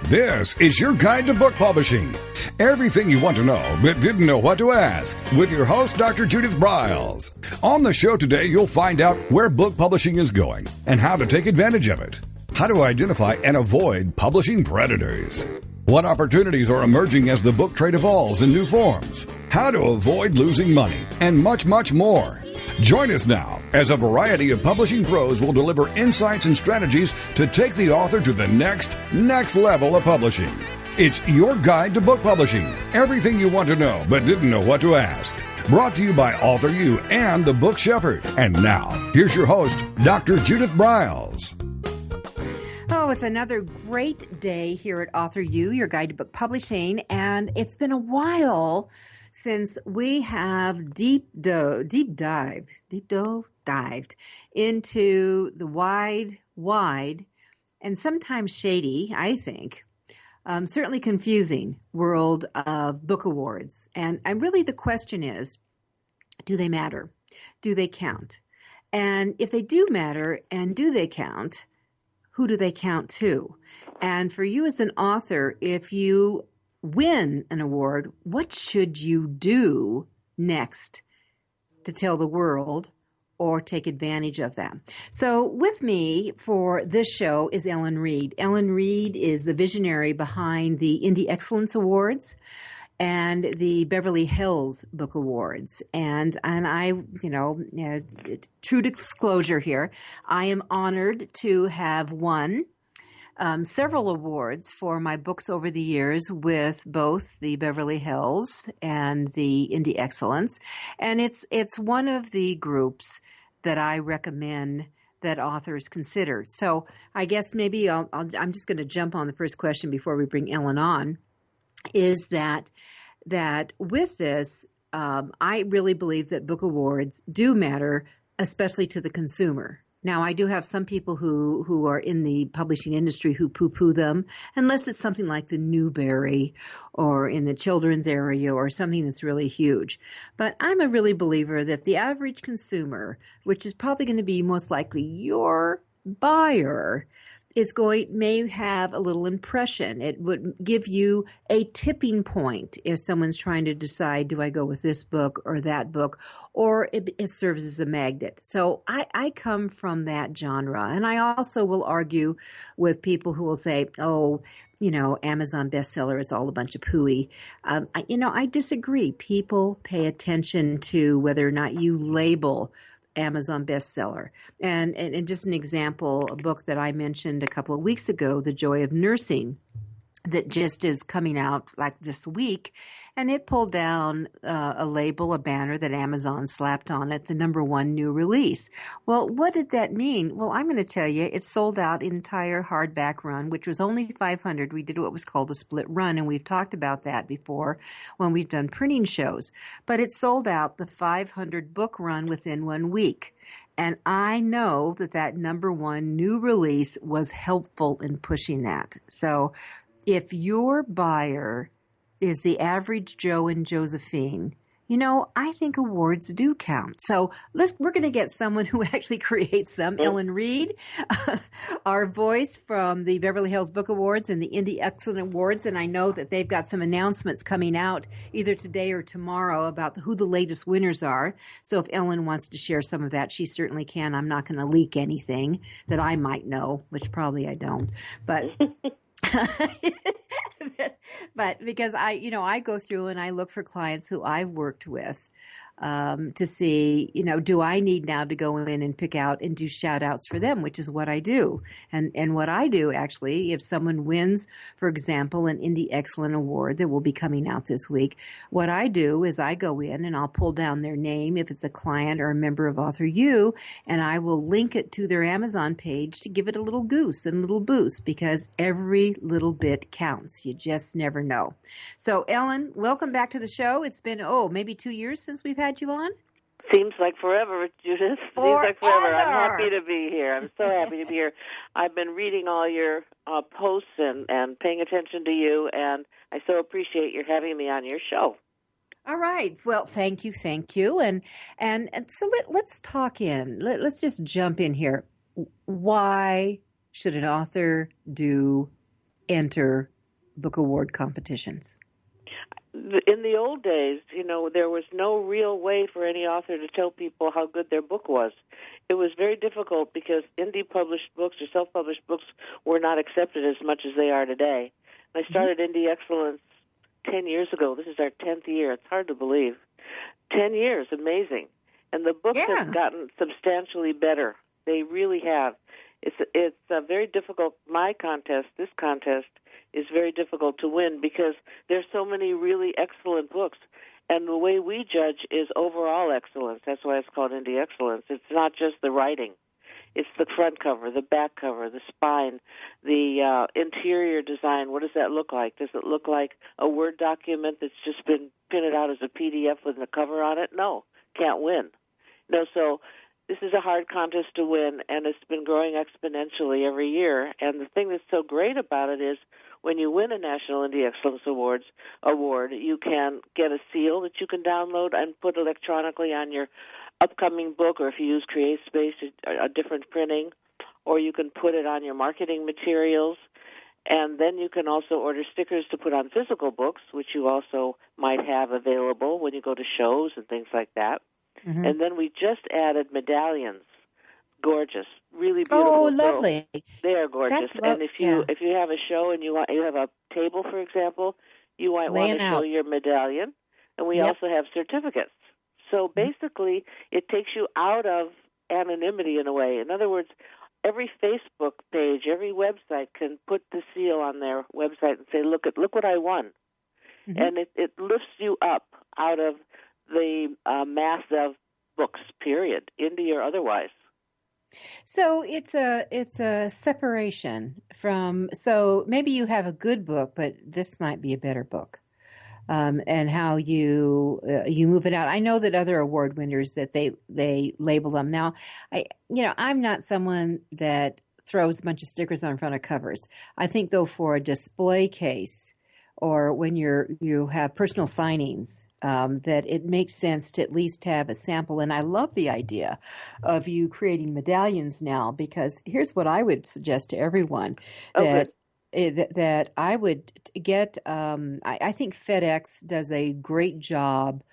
This is your guide to book publishing. Everything you want to know but didn't know what to ask with your host, Dr. Judith Briles. On the show today, you'll find out where book publishing is going and how to take advantage of it. How to identify and avoid publishing predators. What opportunities are emerging as the book trade evolves in new forms. How to avoid losing money and much, much more. Join us now as a variety of publishing pros will deliver insights and strategies to take the author to the next level of publishing. It's your guide to book publishing. Everything you want to know but didn't know what to ask. Brought to you by AuthorU and the Book Shepherd. And now, here's your host, Dr. Judith Briles. Oh, it's another great day here at AuthorU, your guide to book publishing. And it's been a while since we have deep dived into the wide, and sometimes shady, I think, certainly confusing world of book awards. And really the question is, do they matter? Do they count? And if they do matter and do they count, who do they count to? And for you as an author, if you win an award, what should you do next to tell the world or take advantage of them? So with me for this show is Ellen Reid. Ellen Reid is the visionary behind the Indie Excellence Awards and the Beverly Hills Book Awards. And I, true disclosure here, I am honored to have won several awards for my books over the years with both the Beverly Hills and the Indie Excellence. And it's one of the groups that I recommend that authors consider. So I guess maybe I'm just going to jump on the first question before we bring Ellen on, is that with this, I really believe that book awards do matter, especially to the consumer. Now, I do have some people who are in the publishing industry who poo-poo them, unless it's something like the Newbery or in the children's area or something that's really huge. But I'm a really believer that the average consumer, which is probably going to be most likely your buyer, may have a little impression. It would give you a tipping point if someone's trying to decide, do I go with this book or that book, or it serves as a magnet. So I come from that genre. And I also will argue with people who will say, Amazon bestseller is all a bunch of pooey. I disagree. People pay attention to whether or not you label Amazon bestseller. And just an example, a book that I mentioned a couple of weeks ago, The Joy of Nursing, that just is coming out like this week. And it pulled down a label, a banner that Amazon slapped on it, the #1 new release. Well, what did that mean? Well, I'm going to tell you, it sold out entire hardback run, which was only 500. We did what was called a split run, and we've talked about that before when we've done printing shows. But it sold out the 500 book run within 1 week. And I know that #1 new release was helpful in pushing that. So if your buyer is the average Joe and Josephine, I think awards do count. So we're going to get someone who actually creates them. Ellen Reid, our voice from the Beverly Hills Book Awards and the Indie Excellence Awards. And I know that they've got some announcements coming out either today or tomorrow about who the latest winners are. So if Ellen wants to share some of that, she certainly can. I'm not going to leak anything that I might know, which probably I don't. But but because I go through and I look for clients who I've worked with to see, do I need now to go in and pick out and do shout outs for them, which is what I do. And what I do actually, if someone wins, for example, an Indie Excellent Award that will be coming out this week, what I do is I go in and I'll pull down their name if it's a client or a member of AuthorU, and I will link it to their Amazon page to give it a little goose and a little boost, because every little bit counts. You just never know. So Ellen, welcome back to the show. It's been, maybe 2 years since we've had you on? Seems like forever, Judith. Seems like forever. I'm happy to be here. I'm so happy to be here. I've been reading all your posts and paying attention to you, and I so appreciate your having me on your show. All right. Well, thank you. And so let's talk in. Let's just jump in here. Why should an author enter book award competitions? In the old days, there was no real way for any author to tell people how good their book was. It was very difficult because indie published books or self-published books were not accepted as much as they are today. And I started Indie Excellence 10 years ago. This is our 10th year. It's hard to believe. 10 years, amazing. And the books have gotten substantially better. They really have. It's very difficult. This contest is very difficult to win because there's so many really excellent books. And the way we judge is overall excellence. That's why it's called Indie Excellence. It's not just the writing. It's the front cover, the back cover, the spine, the interior design. What does that look like? Does it look like a Word document that's just been printed out as a PDF with a cover on it? No, can't win. So this is a hard contest to win, and it's been growing exponentially every year. And the thing that's so great about it is when you win a National Indie Excellence Award, you can get a seal that you can download and put electronically on your upcoming book, or if you use CreateSpace, a different printing, or you can put it on your marketing materials. And then you can also order stickers to put on physical books, which you also might have available when you go to shows and things like that. Mm-hmm. And then we just added medallions. Gorgeous, really beautiful. Oh, lovely! So they are gorgeous. And if you have a show and you have a table, for example, you might want to show your medallion. And we also have certificates. So basically, it takes you out of anonymity in a way. In other words, every Facebook page, every website can put the seal on their website and say, "Look what I won," and it lifts you up out of the mass of books, period, indie or otherwise. So it's a separation from. So maybe you have a good book, but this might be a better book, and how you move it out. I know that other award winners that they label them. Now, I'm not someone that throws a bunch of stickers on front of covers. I think though for a display case or when you have personal signings, that it makes sense to at least have a sample. And I love the idea of you creating medallions now, because here's what I would suggest to everyone that I would get. I think FedEx does a great job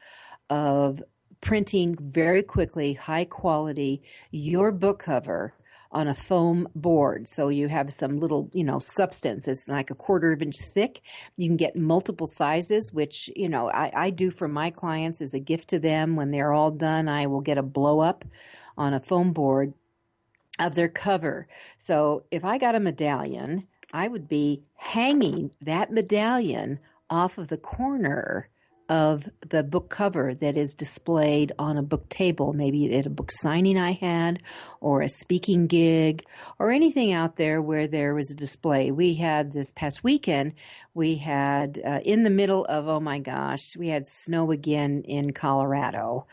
of printing very quickly, high quality, your book cover on a foam board. So you have some little, substance. It's like a 1/4 inch thick. You can get multiple sizes, which, I do for my clients as a gift to them. When they're all done, I will get a blow up on a foam board of their cover. So if I got a medallion, I would be hanging that medallion off of the corner of the book cover that is displayed on a book table, maybe at a book signing I had, or a speaking gig, or anything out there where there was a display. We had this past weekend, we had in the middle of, oh my gosh, we had snow again in Colorado,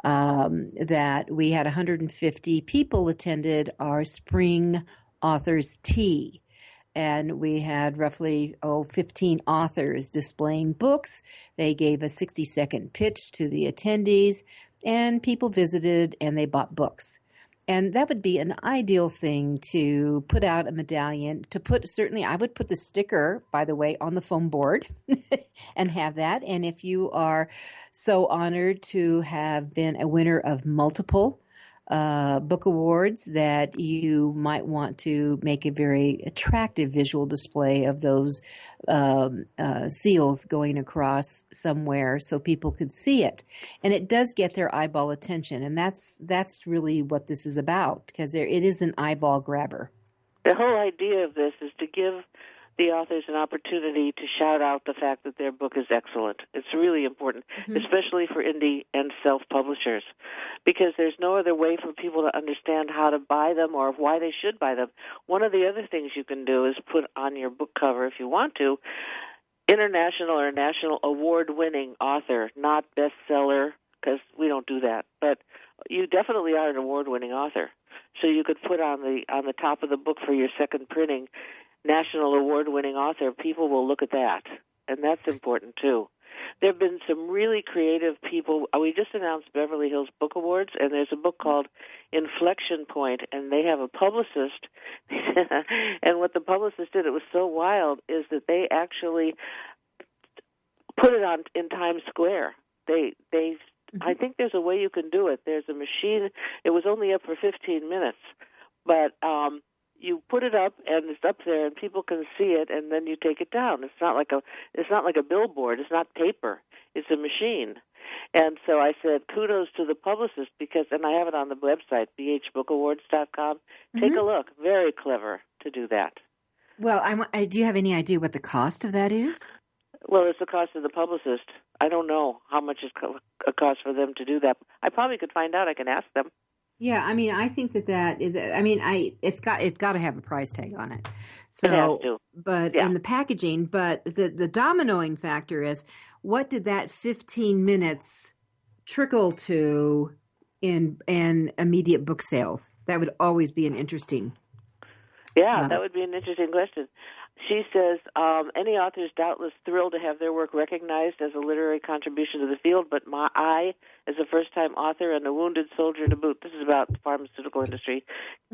that we had 150 people attended our spring authors tea. And we had roughly 15 authors displaying books. They gave a 60-second pitch to the attendees, and people visited and they bought books. And that would be an ideal thing to put out a medallion. Certainly, I would put the sticker, by the way, on the foam board and have that. And if you are so honored to have been a winner of multiple book awards, that you might want to make a very attractive visual display of those seals going across somewhere so people could see it. And it does get their eyeball attention. And that's really what this is about, because it is an eyeball grabber. The whole idea of this is to give the authors an opportunity to shout out the fact that their book is excellent. It's really important, especially for indie and self-publishers, because there's no other way for people to understand how to buy them or why they should buy them. One of the other things you can do is put on your book cover, if you want to, international or national award-winning author, not bestseller, because we don't do that. But you definitely are an award-winning author. So you could put on the top of the book for your second printing, national award-winning author. People will look at that, and that's important too. there have been some really creative people. We just announced Beverly Hills Book Awards, and there's a book called Inflection Point, and they have a publicist. And what the publicist did, it was so wild, is that they actually put it on in Times Square. I think there's a way you can do it. There's a machine. It was only up for 15 minutes, but you put it up and it's up there and people can see it, and then you take it down. It's not like a billboard. It's not paper. It's a machine. And so I said, kudos to the publicist, and I have it on the website, bhbookawards.com. Take a look. Very clever to do that. Well, do you have any idea what the cost of that is? Well, it's the cost of the publicist. I don't know how much it costs for them to do that. I probably could find out. I can ask them. Yeah, I mean, I think it's got to have a price tag on it. So, it has to. But in the packaging, but the dominoing factor is, what did that 15 minutes trickle to in immediate book sales? That would always be an interesting. Yeah, that would be an interesting question. She says, any author is doubtless thrilled to have their work recognized as a literary contribution to the field, but I, as a first-time author and a wounded soldier to boot, this is about the pharmaceutical industry,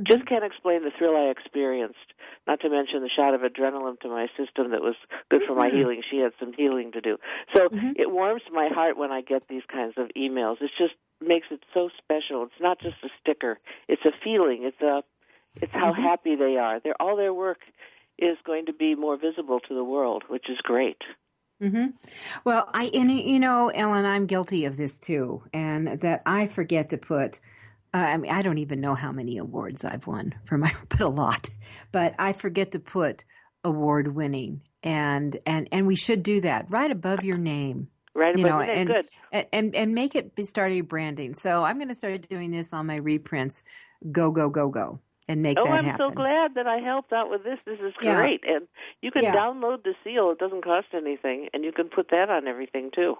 just can't explain the thrill I experienced, not to mention the shot of adrenaline to my system that was good for my healing. She had some healing to do. So it warms my heart when I get these kinds of emails. It just makes it so special. It's not just a sticker. It's a feeling. It's how happy they are. All their work is going to be more visible to the world, which is great. Well, Ellen, I'm guilty of this too, and that I forget to put. I don't even know how many awards I've won but a lot. But I forget to put award winning, and we should do that right above your name. Right above your name, good. And make it start your branding. So I'm going to start doing this on my reprints. Go, go, go, go. And make that happen. I'm so glad that I helped out with this. This is great. And you can download the seal. It doesn't cost anything. And you can put that on everything, too.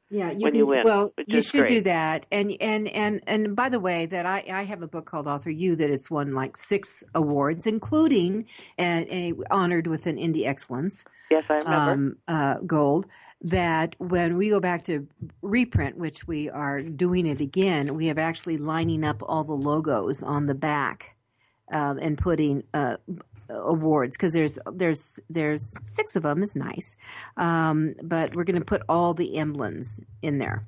Yeah, you win. Well, you should do that. And by the way, that I have a book called AuthorU that it's won like 6 awards, including honored with an Indie Excellence. Yes, I remember. Gold. That when we go back to reprint, which we are doing it again, we have actually lining up all the logos on the back. And putting awards, because there's 6 of them is nice, but we're going to put all the emblems in there.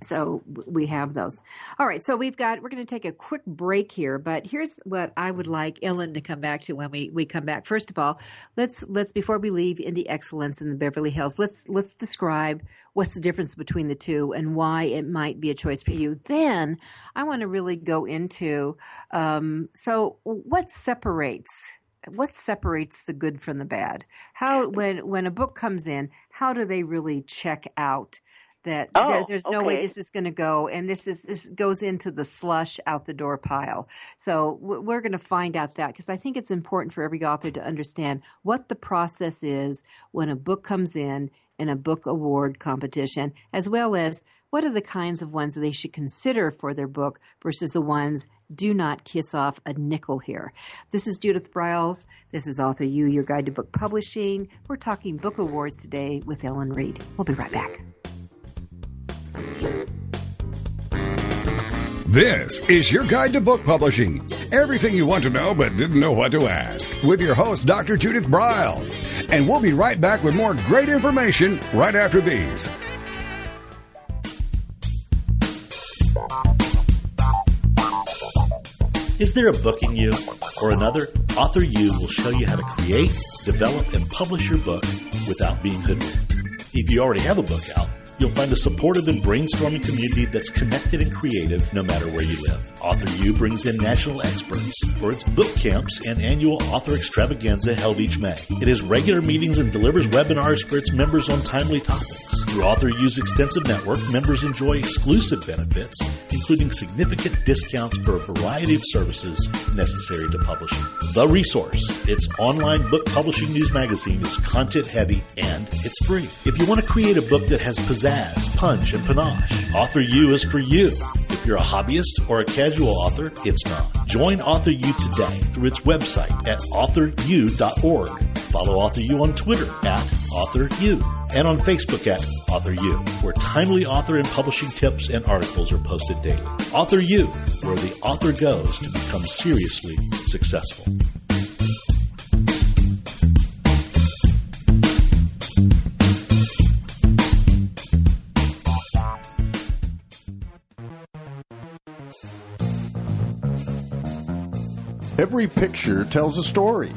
So we have those. All right, so we're going to take a quick break here, but here's what I would like Ellen to come back to when we come back. First of all, let's before we leave Indie Excellence in the Beverly Hills, let's describe what's the difference between the two and why it might be a choice for you. Then I want to really go into so what separates the good from the bad? How when a book comes in, how do they really check out that there's no way this is going to go, and this goes into the slush out the door pile? So we're going to find out that, because I think it's important for every author to understand what the process is when a book comes in a book award competition, as well as what are the kinds of ones that they should consider for their book versus the ones do not kiss off a nickel here. This is Judith Briles. This is AuthorU, your guide to book publishing. We're talking book awards today with Ellen Reid. We'll be right back. This is your guide to book publishing. Everything you want to know but didn't know what to ask. With your host, Dr. Judith Briles. And we'll be right back with more great information right after these. Is there a book in you or another? AuthorU will show you how to create, develop, and publish your book without being hoodwinked. If you already have a book out, you'll find a supportive and brainstorming community that's connected and creative no matter where you live. AuthorU brings in national experts for its book camps and annual author extravaganza held each May. It has regular meetings and delivers webinars for its members on timely topics. Through AuthorU's extensive network, members enjoy exclusive benefits, including significant discounts for a variety of services necessary to publishing. The Resource, its online book publishing news magazine, is content-heavy and it's free. If you want to create a book that has pizzazz, punch, and panache, AuthorU is for you. If you're a hobbyist or a casual author, it's not. Join AuthorU today through its website at AuthorU.org. Follow AuthorU on Twitter at AuthorU. and on Facebook at AuthorU, where timely author and publishing tips and articles are posted daily. AuthorU, where the author goes to become seriously successful. Every picture tells a story,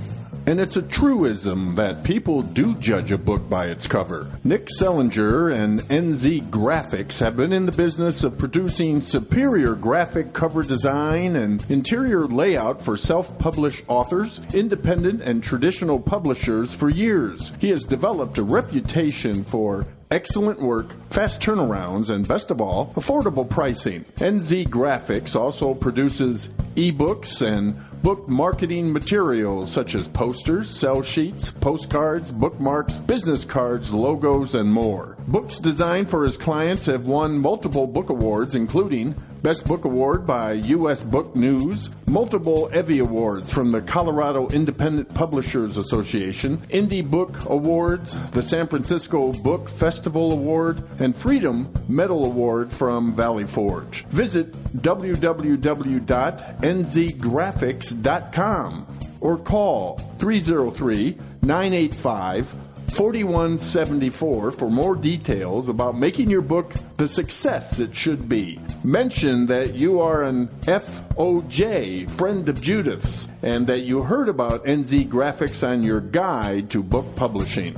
and it's a truism that people do judge a book by its cover. Nick Sellinger and NZ Graphics have been in the business of producing superior graphic cover design and interior layout for self-published authors, independent and traditional publishers for years. He has developed a reputation for excellent work, fast turnarounds, and best of all, affordable pricing. NZ Graphics also produces ebooks and book marketing materials such as posters, sell sheets, postcards, bookmarks, business cards, logos, and more. Books designed for his clients have won multiple book awards, including Best Book Award by U.S. Book News, multiple Evie Awards from the Colorado Independent Publishers Association, Indie Book Awards, the San Francisco Book Festival Award, and Freedom Medal Award from Valley Forge. Visit www.nzgraphics.com or call 303-985-4174 for more details about making your book the success it should be. Mention that you are an FOJ, friend of Judith's, and that you heard about NZ Graphics on your guide to book publishing.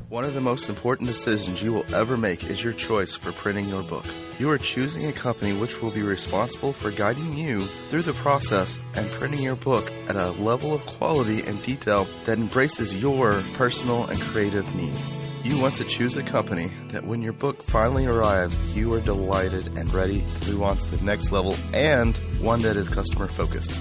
One of the most important decisions you will ever make is your choice for printing your book. You are choosing a company which will be responsible for guiding you through the process and printing your book at a level of quality and detail that embraces your personal and creative needs. You want to choose a company that when your book finally arrives, you are delighted and ready to move on to the next level, and one that is customer focused.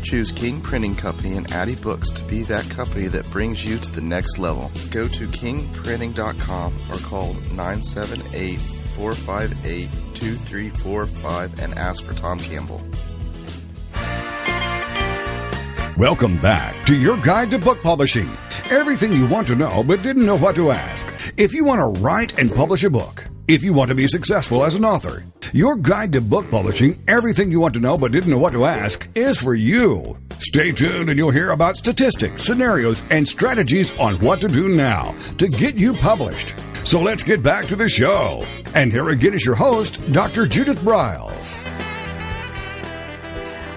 Choose King Printing Company and Addy Books to be that company that brings you to the next level. Go to kingprinting.com or call 978-458-2345 and ask for Tom Campbell. Welcome back to your guide to book publishing. Everything you want to know but didn't know what to ask. If you want to write and publish a book, if you want to be successful as an author, your guide to book publishing, everything you want to know but didn't know what to ask, is for you. Stay tuned and you'll hear about statistics, scenarios, and strategies on what to do now to get you published. So let's get back to the show. And here again is your host, Dr. Judith Briles.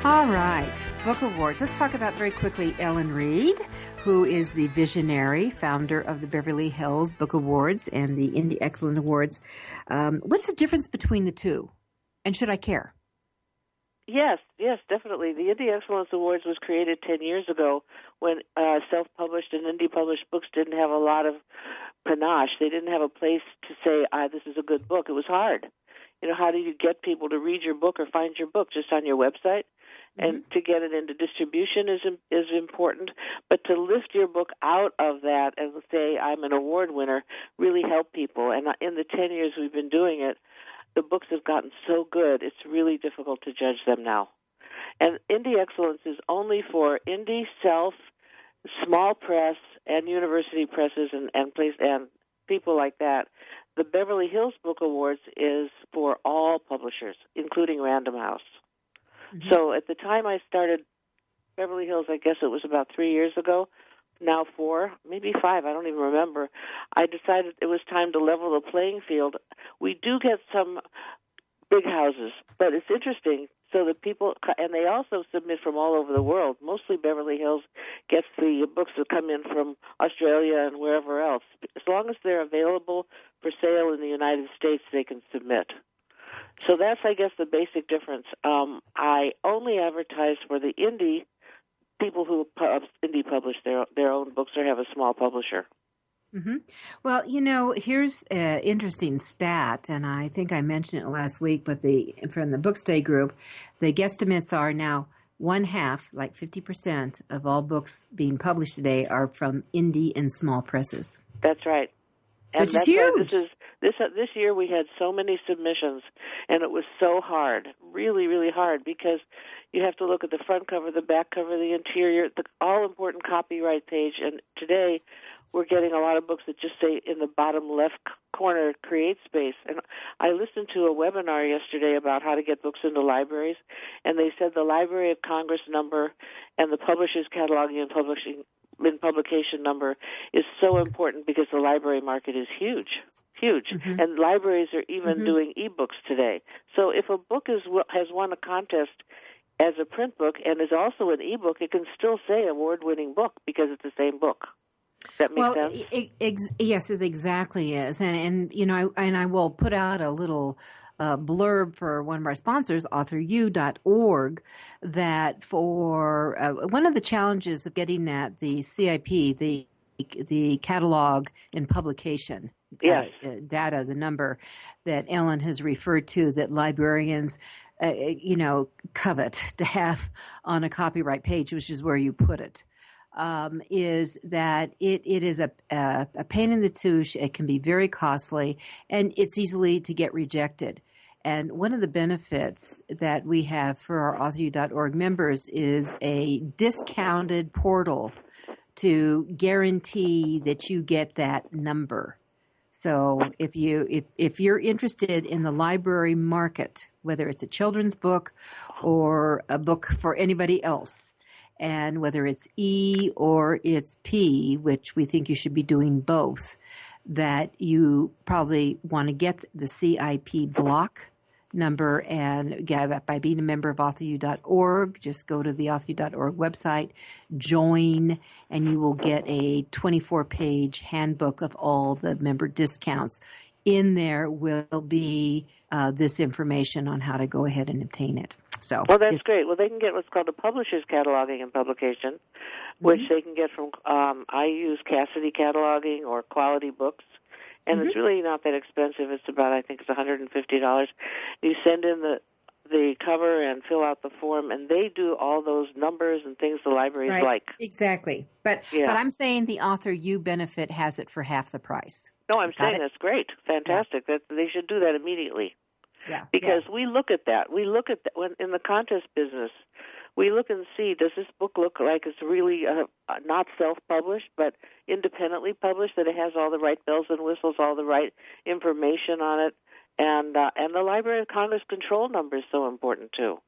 All right. Book Awards. Let's talk about very quickly Ellen Reid, who is the visionary founder of the Beverly Hills Book Awards and the Indie Excellence Awards. What's the difference between the two? And should I care? Yes, definitely. The Indie Excellence Awards was created 10 years ago when self-published and indie-published books didn't have a lot of panache. They didn't have a place to say, this is a good book. It was hard. You know, how do you get people to read your book or find your book? Just on your website? And to get it into distribution is important. But to lift your book out of that and say, I'm an award winner, really help people. And in the 10 years we've been doing it, the books have gotten so good, it's really difficult to judge them now. And Indie Excellence is only for indie, self, small press, and university presses and people like that. The Beverly Hills Book Awards is for all publishers, including Random House. Mm-hmm. So at the time I started Beverly Hills, I guess it was about 3 years ago, now 4, maybe 5, I don't even remember, I decided it was time to level the playing field. We do get some big houses, but it's interesting. So that people, and they also submit from all over the world. Mostly Beverly Hills gets the books that come in from Australia and wherever else. As long as they're available for sale in the United States, they can submit. So that's, I guess, the basic difference. I only advertise for the indie people who indie publish their own books or have a small publisher. Mm-hmm. Well, you know, here's an interesting stat, and I think I mentioned it last week, but from the Bookstay group, the guesstimates are now 1/2, like 50% of all books being published today are from indie and small presses. That's right. And Which is huge. This This year we had so many submissions, and it was so hard, really, really hard, because you have to look at the front cover, the back cover, the interior, the all-important copyright page. And today we're getting a lot of books that just say in the bottom left corner, create space. And I listened to a webinar yesterday about how to get books into libraries, and they said the Library of Congress number and the publisher's cataloging and publication number is so important because the library market is huge. Mm-hmm. And libraries are even doing e-books today. So if a book has won a contest as a print book and is also an e-book, it can still say award-winning book because it's the same book. Does that make sense? Yes, it exactly is. And I will put out a little blurb for one of our sponsors, AuthorU.org, that for one of the challenges of getting at the CIP, the catalog in publication data, the number that Ellen has referred to that librarians, covet to have on a copyright page, which is where you put it, is that it is a pain in the tush. It can be very costly, and it's easily to get rejected. And one of the benefits that we have for our AuthorU.org members is a discounted portal to guarantee that you get that number. So if you're interested in the library market, whether it's a children's book or a book for anybody else, and whether it's E or it's P, which we think you should be doing both, that you probably want to get the CIP block number, and by being a member of AuthorU.org, just go to the AuthorU.org website, join, and you will get a 24-page handbook of all the member discounts. In there will be this information on how to go ahead and obtain it. So, well, that's great. Well, they can get what's called a publisher's cataloging and publication, which they can get from, I use Cassidy Cataloging or Quality Books. And it's really not that expensive. It's about, I think it's $150. You send in the cover and fill out the form, and they do all those numbers and things the libraries like. Exactly. But I'm saying the AuthorU benefit has it for half the price. No, I'm saying that's great. Fantastic. Yeah. They should do that immediately. Yeah. Because we look at that. We look at that when in the contest business. We look and see, does this book look like it's really not self-published, but independently published, that it has all the right bells and whistles, all the right information on it, and the Library of Congress control number is so important, too.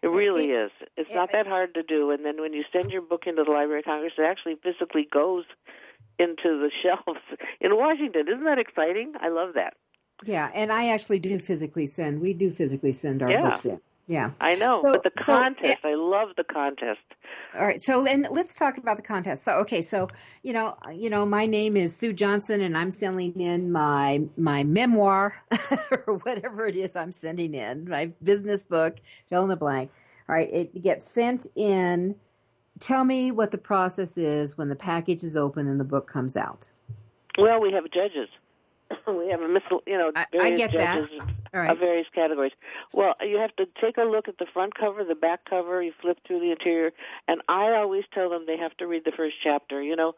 It really is. It's not that hard to do, and then when you send your book into the Library of Congress, it actually physically goes into the shelves in Washington. Isn't that exciting? I love that. Yeah, and I actually do physically send. We do physically send our books in. Yeah, I know, but the contest, I love the contest. All right, so and let's talk about the contest. So, okay, so you know, my name is Sue Johnson, and I'm sending in my memoir or whatever it is I'm sending in, my business book, fill in the blank. All right, it gets sent in. Tell me what the process is when the package is open and the book comes out. Well, we have judges. We have various judges of various categories. Well, you have to take a look at the front cover, the back cover. You flip through the interior, and I always tell them they have to read the first chapter. You know,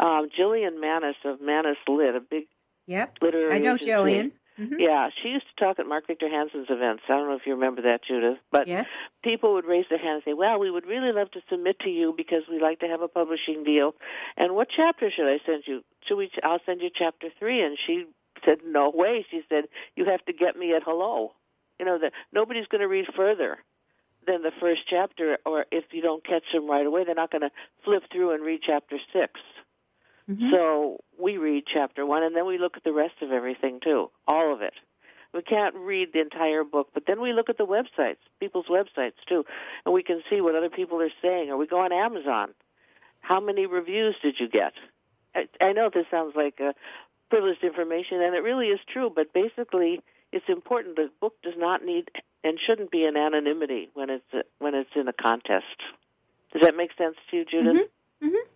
Jillian Manis of Manis Lit, a big literary I know agency. Jillian. Mm-hmm. Yeah, she used to talk at Mark Victor Hansen's events. I don't know if you remember that, Judith. But people would raise their hand and say, well, we would really love to submit to you because we'd like to have a publishing deal. And what chapter should I send you? I'll send you chapter 3. And she said, no way. She said, you have to get me at hello. You know, that nobody's going to read further than the first chapter, or if you don't catch them right away, they're not going to flip through and read chapter 6. Mm-hmm. So we read chapter 1, and then we look at the rest of everything, too, all of it. We can't read the entire book, but then we look at the websites, people's websites, too, and we can see what other people are saying. Or we go on Amazon. How many reviews did you get? I know this sounds like privileged information, and it really is true, but basically it's important. The book does not need and shouldn't be in anonymity when it's in a contest. Does that make sense to you, Judith? Mm-hmm. Mm-hmm.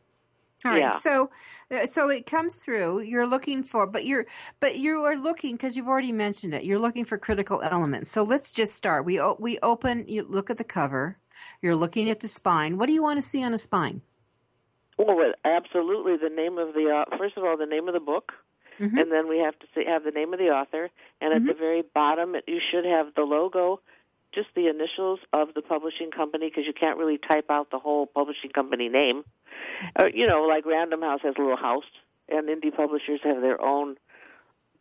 All right. So it comes through. You're looking for, but you are looking, because you've already mentioned it. You're looking for critical elements. So let's just start. We open. You look at the cover. You're looking at the spine. What do you want to see on a spine? Well, absolutely. The name of first of all, the name of the book, and then we have to have the name of the author, and at the very bottom you should have the logo, just the initials of the publishing company, because you can't really type out the whole publishing company name. Like Random House has a little house, and indie publishers have their own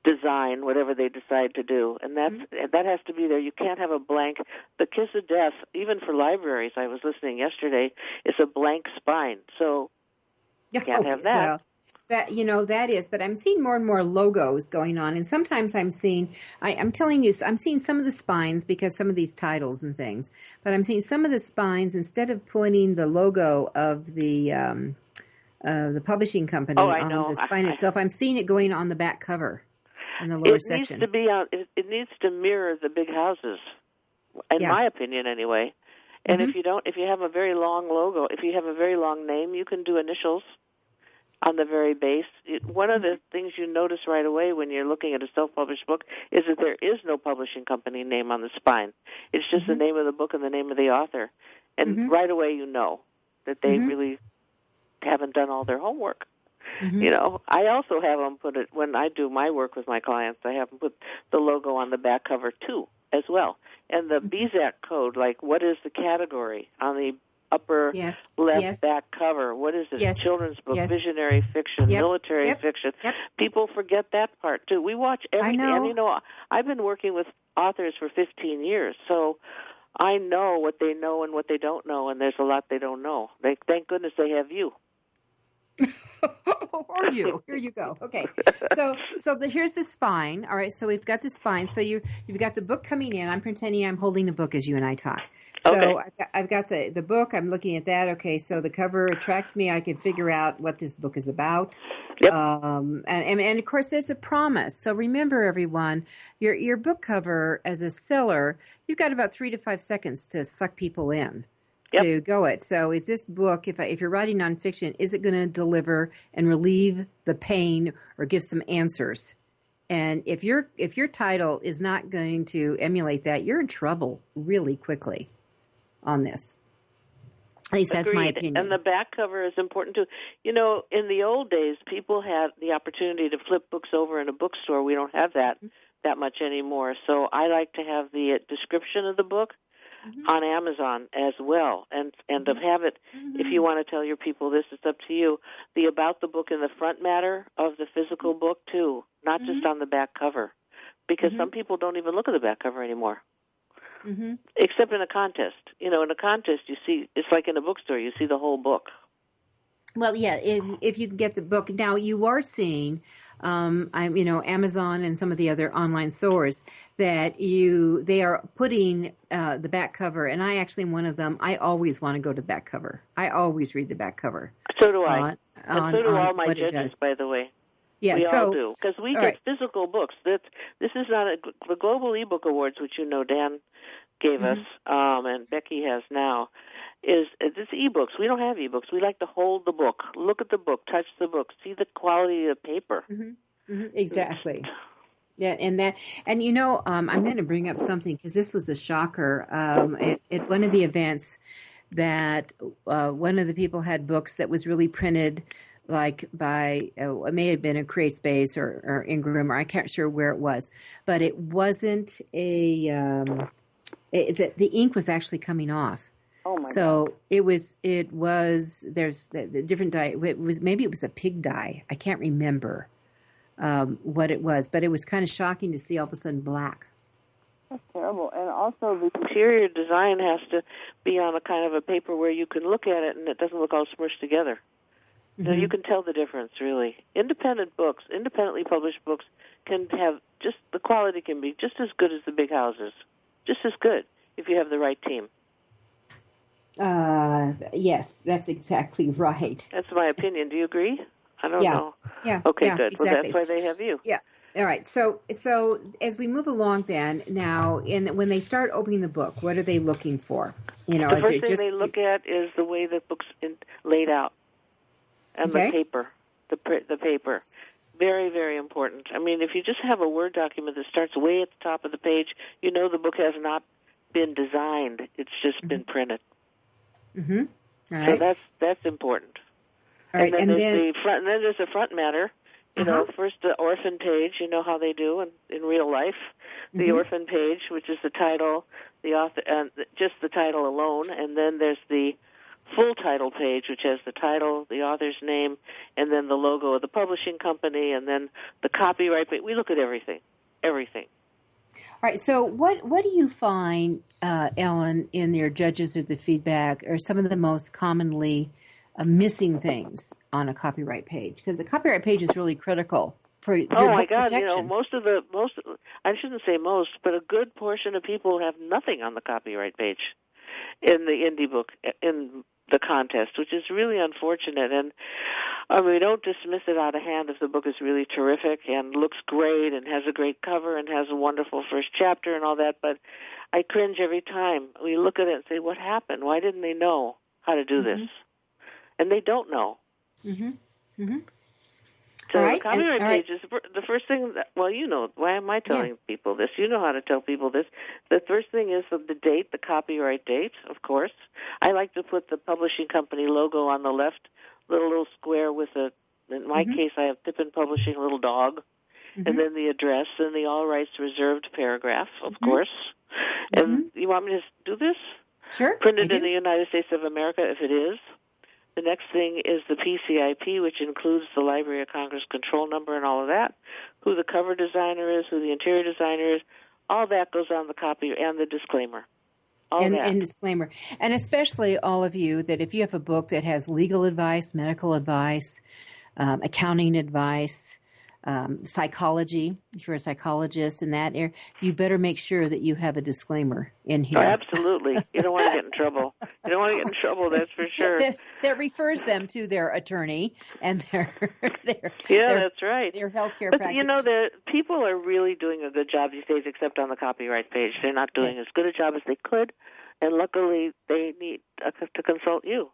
design, whatever they decide to do, and that has to be there. You can't have a blank. The kiss of death, even for libraries, I was listening yesterday, is a blank spine, so you can't have that. Well, that is, but I'm seeing more and more logos going on, and sometimes I'm seeing, I'm telling you, I'm seeing some of the spines because some of these titles and things, but I'm seeing some of the spines, instead of putting the logo of the publishing company on the spine itself, I'm seeing it going on the back cover in the lower section. It needs to mirror the big houses, in my opinion anyway. And if you have a very long logo, if you have a very long name, you can do initials on the very base. One of the things you notice right away when you're looking at a self-published book is that there is no publishing company name on the spine. It's just the name of the book and the name of the author. And right away you know that they really haven't done all their homework. I also have them put it, when I do my work with my clients, I have them put the logo on the back cover too, as well. And the BZAC code, like what is the category on the upper left back cover? What is it? Children's book, visionary fiction, military fiction. People forget that part too. We watch everything. And I've been working with authors for 15 years, so I know what they know and what they don't know, and there's a lot they don't know. Thank goodness they have you. Or you. Here you go. Okay. So here's the spine. All right. So we've got the spine. So you've got the book coming in. I'm pretending I'm holding a book as you and I talk. So I've got the book. I'm looking at that. Okay. So the cover attracts me. I can figure out what this book is about. Yep. And of course there's a promise. So remember, everyone, your book cover as a seller, you've got about 3 to 5 seconds to suck people in. To go it. So is this book, if you're writing nonfiction, is it going to deliver and relieve the pain or give some answers? And if your title is not going to emulate that, you're in trouble really quickly on this. At least that's my opinion. And the back cover is important too. In the old days, people had the opportunity to flip books over in a bookstore. We don't have that much anymore. So I like to have the description of the book on Amazon as well, and to have it, if you want to tell your people this, it's up to you, the about the book in the front matter of the physical book too, not just on the back cover, because some people don't even look at the back cover anymore, except in a contest. In a contest you see, it's like in a bookstore, you see the whole book. Well, yeah, if you can get the book. Now, you are seeing, Amazon and some of the other online stores that they are putting the back cover, and I actually am one of them. I always want to go to the back cover. I always read the back cover. So do I. And so do all my judges, by the way. Yeah, we all do, because we get physical books. This is not the Global eBook Awards, which Dan gave us, and Becky has now. It's ebooks. We don't have ebooks. We like to hold the book, look at the book, touch the book, see the quality of the paper. Exactly. Yeah, and I'm going to bring up something because this was a shocker. At one of the events, that one of the people had books that was really printed, like by it may have been a CreateSpace or Ingram, or I can't sure where it was, but it wasn't the ink was actually coming off. Oh my so God. it was there's the different dye. It was a pig dye. I can't remember what it was, but it was kind of shocking to see all of a sudden black. That's terrible. And also the interior design has to be on a kind of a paper where you can look at it and it doesn't look all smushed together. You can tell the difference, really. Independent books, independently published books, can have the quality can be just as good as the big houses, just as good if you have the right team. Yes, that's exactly right. That's my opinion. Do you agree? I don't know. Yeah. Okay, yeah, good. Exactly. Well, that's why they have you. Yeah. All right. So as we move along, then now, when they start opening the book, what are they looking for? The first thing they look at is the way the book's laid out, and the paper, the paper. Very, very important. I mean, if you just have a Word document that starts way at the top of the page, you know the book has not been designed. It's just been printed. All right. So that's important. All right. And then there's the front. And then there's the front matter. First the orphan page, you know how they do in real life. The orphan page, which is the title, the author, just the title alone, and then there's the full title page, which has the title, the author's name, and then the logo of the publishing company, and then the copyright page. We look at everything. All right, so what do you find, Ellen, in your judges or the feedback are some of the most commonly missing things on a copyright page? Because the copyright page is really critical for your book protection. most, I shouldn't say most, but a good portion of people have nothing on the copyright page in the indie book, in the contest, which is really unfortunate. And we don't dismiss it out of hand if the book is really terrific and looks great and has a great cover and has a wonderful first chapter and all that, but I cringe every time we look at it and say, what happened? Why didn't they know how to do this? And they don't know. So the copyright page is the first thing why am I telling people this? You know how to tell people this. The first thing is the date, the copyright date, of course. I like to put the publishing company logo on the left, little square with in my case, I have Pippin Publishing, a little dog, and then the address and the all rights reserved paragraph, of course. And you want me to do this? Sure. Printed in the United States of America, if it is. The next thing is the PCIP, which includes the Library of Congress control number and all of that, who the cover designer is, who the interior designer is. All that goes on the copy and the disclaimer. And disclaimer. And especially all of you that if you have a book that has legal advice, medical advice, accounting advice, psychology, if you're a psychologist in that area, you better make sure that you have a disclaimer in here. Oh, absolutely. You don't want to get in trouble. You don't want to get in trouble, that's for sure. That refers them to their attorney and their that's right. Their healthcare but, practitioner. the people are really doing a good job these days, except on the copyright page. They're not doing as good a job as they could, and luckily they need to consult you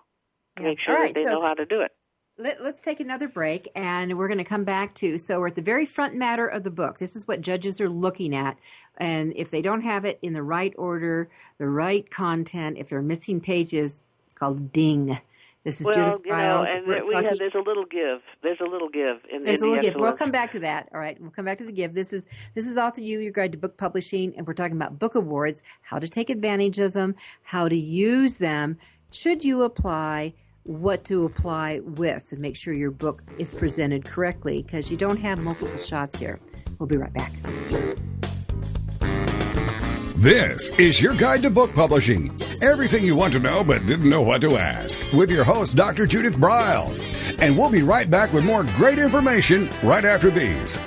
to make sure that they know how to do it. Let's take another break, and we're going to come back to, so we're at the very front matter of the book. This is what judges are looking at, and if they don't have it in the right order, the right content, if they're missing pages, it's called ding. This is Judith Briles. There's a little give. There's a little give in There's a little give. We'll come back to that. All right, we'll come back to the give. This is AuthorU, Your Guide to Book Publishing, and we're talking about book awards, how to take advantage of them, how to use them, should you apply, what to apply with, and make sure your book is presented correctly because you don't have multiple shots here. We'll be right back. This is Your Guide to Book Publishing. Everything you want to know but didn't know what to ask. With your host, Dr. Judith Briles. And we'll be right back with more great information right after these.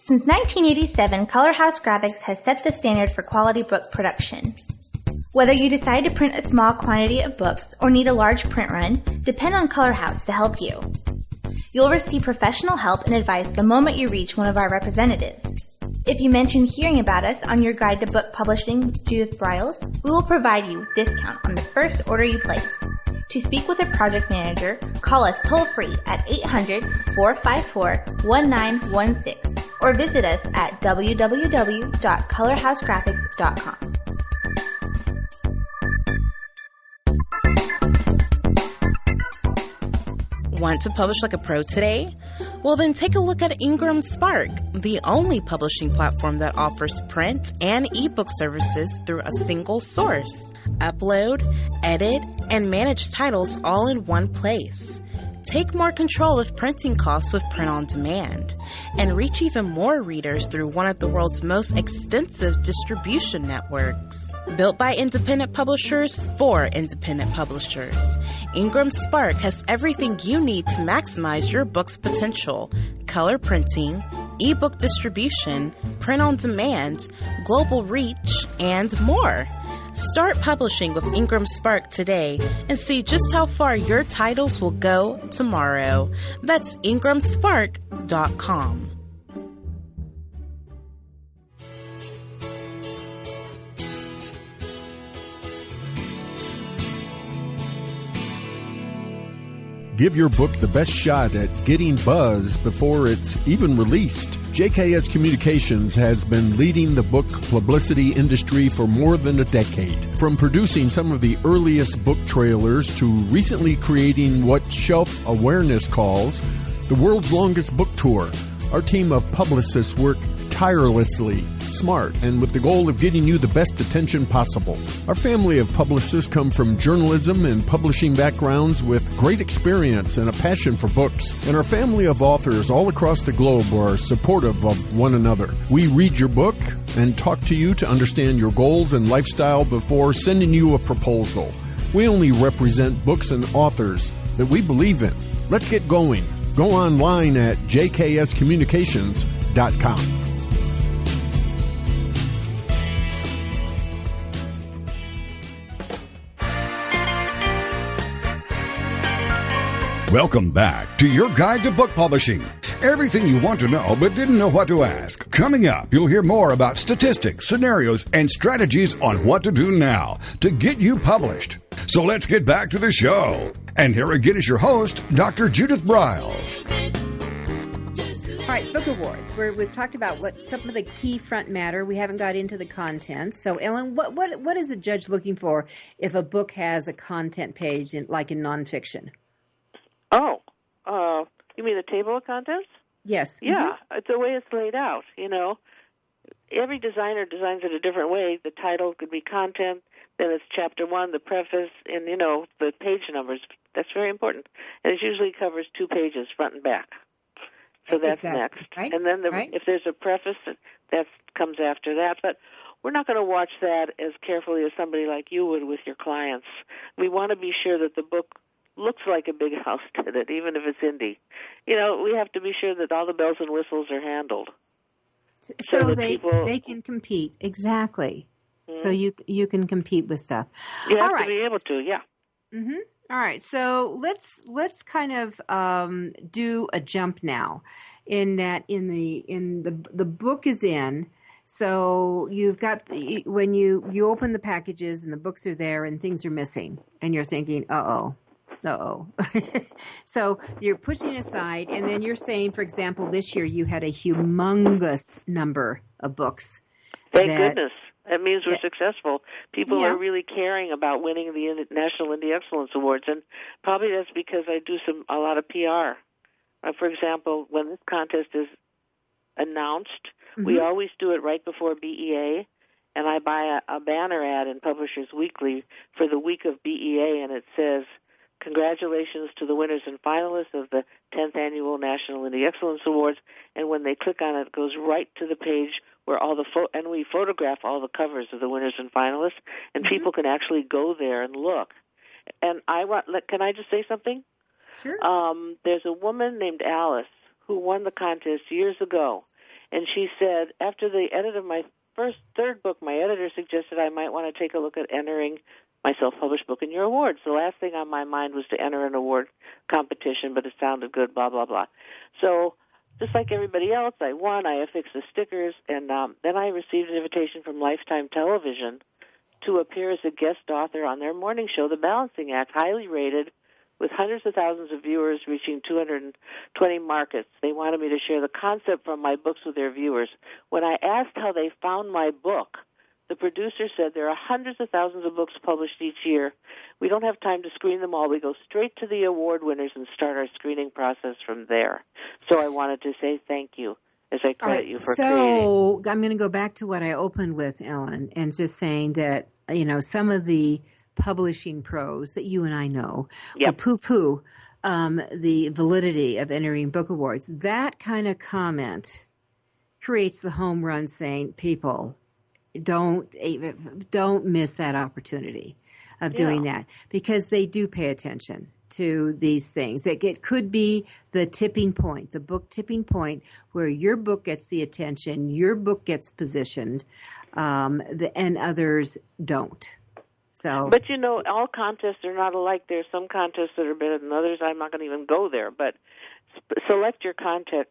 Since 1987, Color House Graphics has set the standard for quality book production. Whether you decide to print a small quantity of books or need a large print run, depend on Color House to help you. You'll receive professional help and advice the moment you reach one of our representatives. If you mention hearing about us on Your Guide to Book Publishing with Judith Briles, we will provide you a discount on the first order you place. To speak with a project manager, call us toll-free at 800-454-1916 or visit us at www.colorhousegraphics.com. Want to publish like a pro today? Well, then take a look at Ingram Spark, the only publishing platform that offers print and ebook services through a single source. Upload, edit, and manage titles all in one place. Take more control of printing costs with print on demand, and reach even more readers through one of the world's most extensive distribution networks. Built by independent publishers for independent publishers, Ingram Spark has everything you need to maximize your book's potential: color printing, ebook distribution, print on demand, global reach, and more. Start publishing with Ingram Spark today and see just how far your titles will go tomorrow. That's ingramspark.com. give your book the best shot at getting buzz before it's even released. JKS Communications has been leading the book publicity industry for more than a decade. From producing some of the earliest book trailers to recently creating what Shelf Awareness calls the world's longest book tour, our team of publicists work tirelessly, smart, and with the goal of getting you the best attention possible. Our family of publicists come from journalism and publishing backgrounds with great experience and a passion for books. And our family of authors all across the globe are supportive of one another. We read your book and talk to you to understand your goals and lifestyle before sending you a proposal. We only represent books and authors that we believe in. Let's get going. Go online at jkscommunications.com. Welcome back to your guide to book publishing. Everything you want to know but didn't know what to ask. Coming up, you'll hear more about statistics, scenarios, and strategies on what to do now to get you published. So let's get back to the show. And here again is your host, Dr. Judith Briles. All right, Book Awards, where we've talked about what some of the key front matter. We haven't got into the content. So, Ellen, what is a judge looking for if a book has a content page, like in nonfiction? Oh, you mean the table of contents? Yes. Yeah, it's the way it's laid out, you know. Every designer designs it a different way. The title could be content, then it's chapter 1, the preface, and, you know, the page numbers. That's very important. And it usually covers 2 pages, front and back. So that's next. Right. And then if there's a preface, that comes after that. But we're not going to watch that as carefully as somebody like you would with your clients. We want to be sure that the book looks like a big house did it, even if it's indie. You know, we have to be sure that all the bells and whistles are handled. So they can compete. Exactly. Mm-hmm. So you can compete with stuff. You have to be able to, yeah. Mm-hmm. All right. So let's kind of do a jump now in that the book is in. So you've got when you open the packages and the books are there and things are missing and you're thinking, uh-oh. So you're pushing aside, and then you're saying, for example, this year you had a humongous number of books. Thank goodness. That means we're successful. People are really caring about winning the National Indie Excellence Awards, and probably that's because I do a lot of PR. For example, when this contest is announced, we always do it right before BEA, and I buy a banner ad in Publishers Weekly for the week of BEA, and it says, "Congratulations to the winners and finalists of the 10th Annual National Indie Excellence Awards." And when they click on it, it goes right to the page where all the and we photograph all the covers of the winners and finalists, and people can actually go there and look. And can I just say something? Sure. There's a woman named Alice who won the contest years ago, and she said, after the edit of my third book, my editor suggested I might want to take a look at entering my self-published book in your awards. The last thing on my mind was to enter an award competition, but it sounded good, blah, blah, blah. So just like everybody else, I won. I affixed the stickers, and then I received an invitation from Lifetime Television to appear as a guest author on their morning show, The Balancing Act, highly rated, with hundreds of thousands of viewers reaching 220 markets. They wanted me to share the concept from my books with their viewers. When I asked how they found my book, the producer said there are hundreds of thousands of books published each year. We don't have time to screen them all. We go straight to the award winners and start our screening process from there. So I wanted to say thank you as I credit you for creating. So I'm going to go back to what I opened with, Ellen, and just saying that, you know, some of the publishing pros that you and I know will poo-poo the validity of entering book awards. That kind of comment creates the home run saying, people, don't miss that opportunity of doing that, because they do pay attention to these things. It could be the tipping point, the book tipping point, where your book gets the attention, your book gets positioned, and others don't. So, but you know, all contests are not alike. There's some contests that are better than others. I'm not going to even go there, but select your contest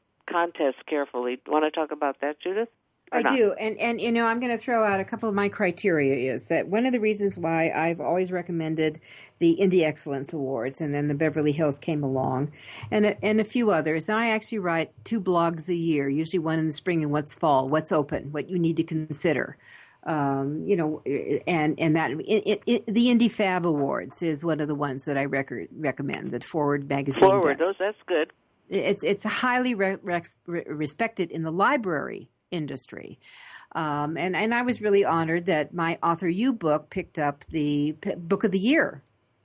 carefully. Want to talk about that, Judith? I do. And you know, I'm going to throw out a couple of my criteria is that one of the reasons why I've always recommended the Indie Excellence Awards, and then the Beverly Hills came along, and a few others. And I actually write 2 blogs a year, usually one in the spring and what's fall, what's open, what you need to consider. You know, and that the Indie Fab Awards is one of the ones that I recommend. That Forward magazine does. That's good. It's highly respected in the library industry. And I was really honored that my AuthorU book picked up the Book of the Year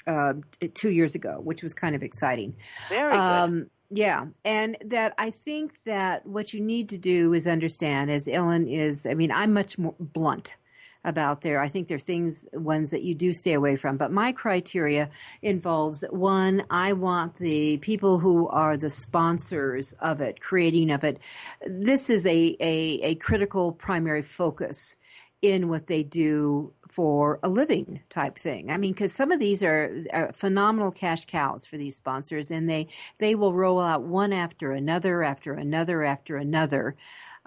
2 years ago, which was kind of exciting. Very good. Yeah. And that I think that what you need to do is understand, as Ellen is, I mean, I'm much more blunt about there. I think there are ones that you do stay away from. But my criteria involves, one, I want the people who are the sponsors of it, creating of it. This is a critical primary focus in what they do for a living type thing. I mean, because some of these are phenomenal cash cows for these sponsors, and they will roll out one after another, after another, after another.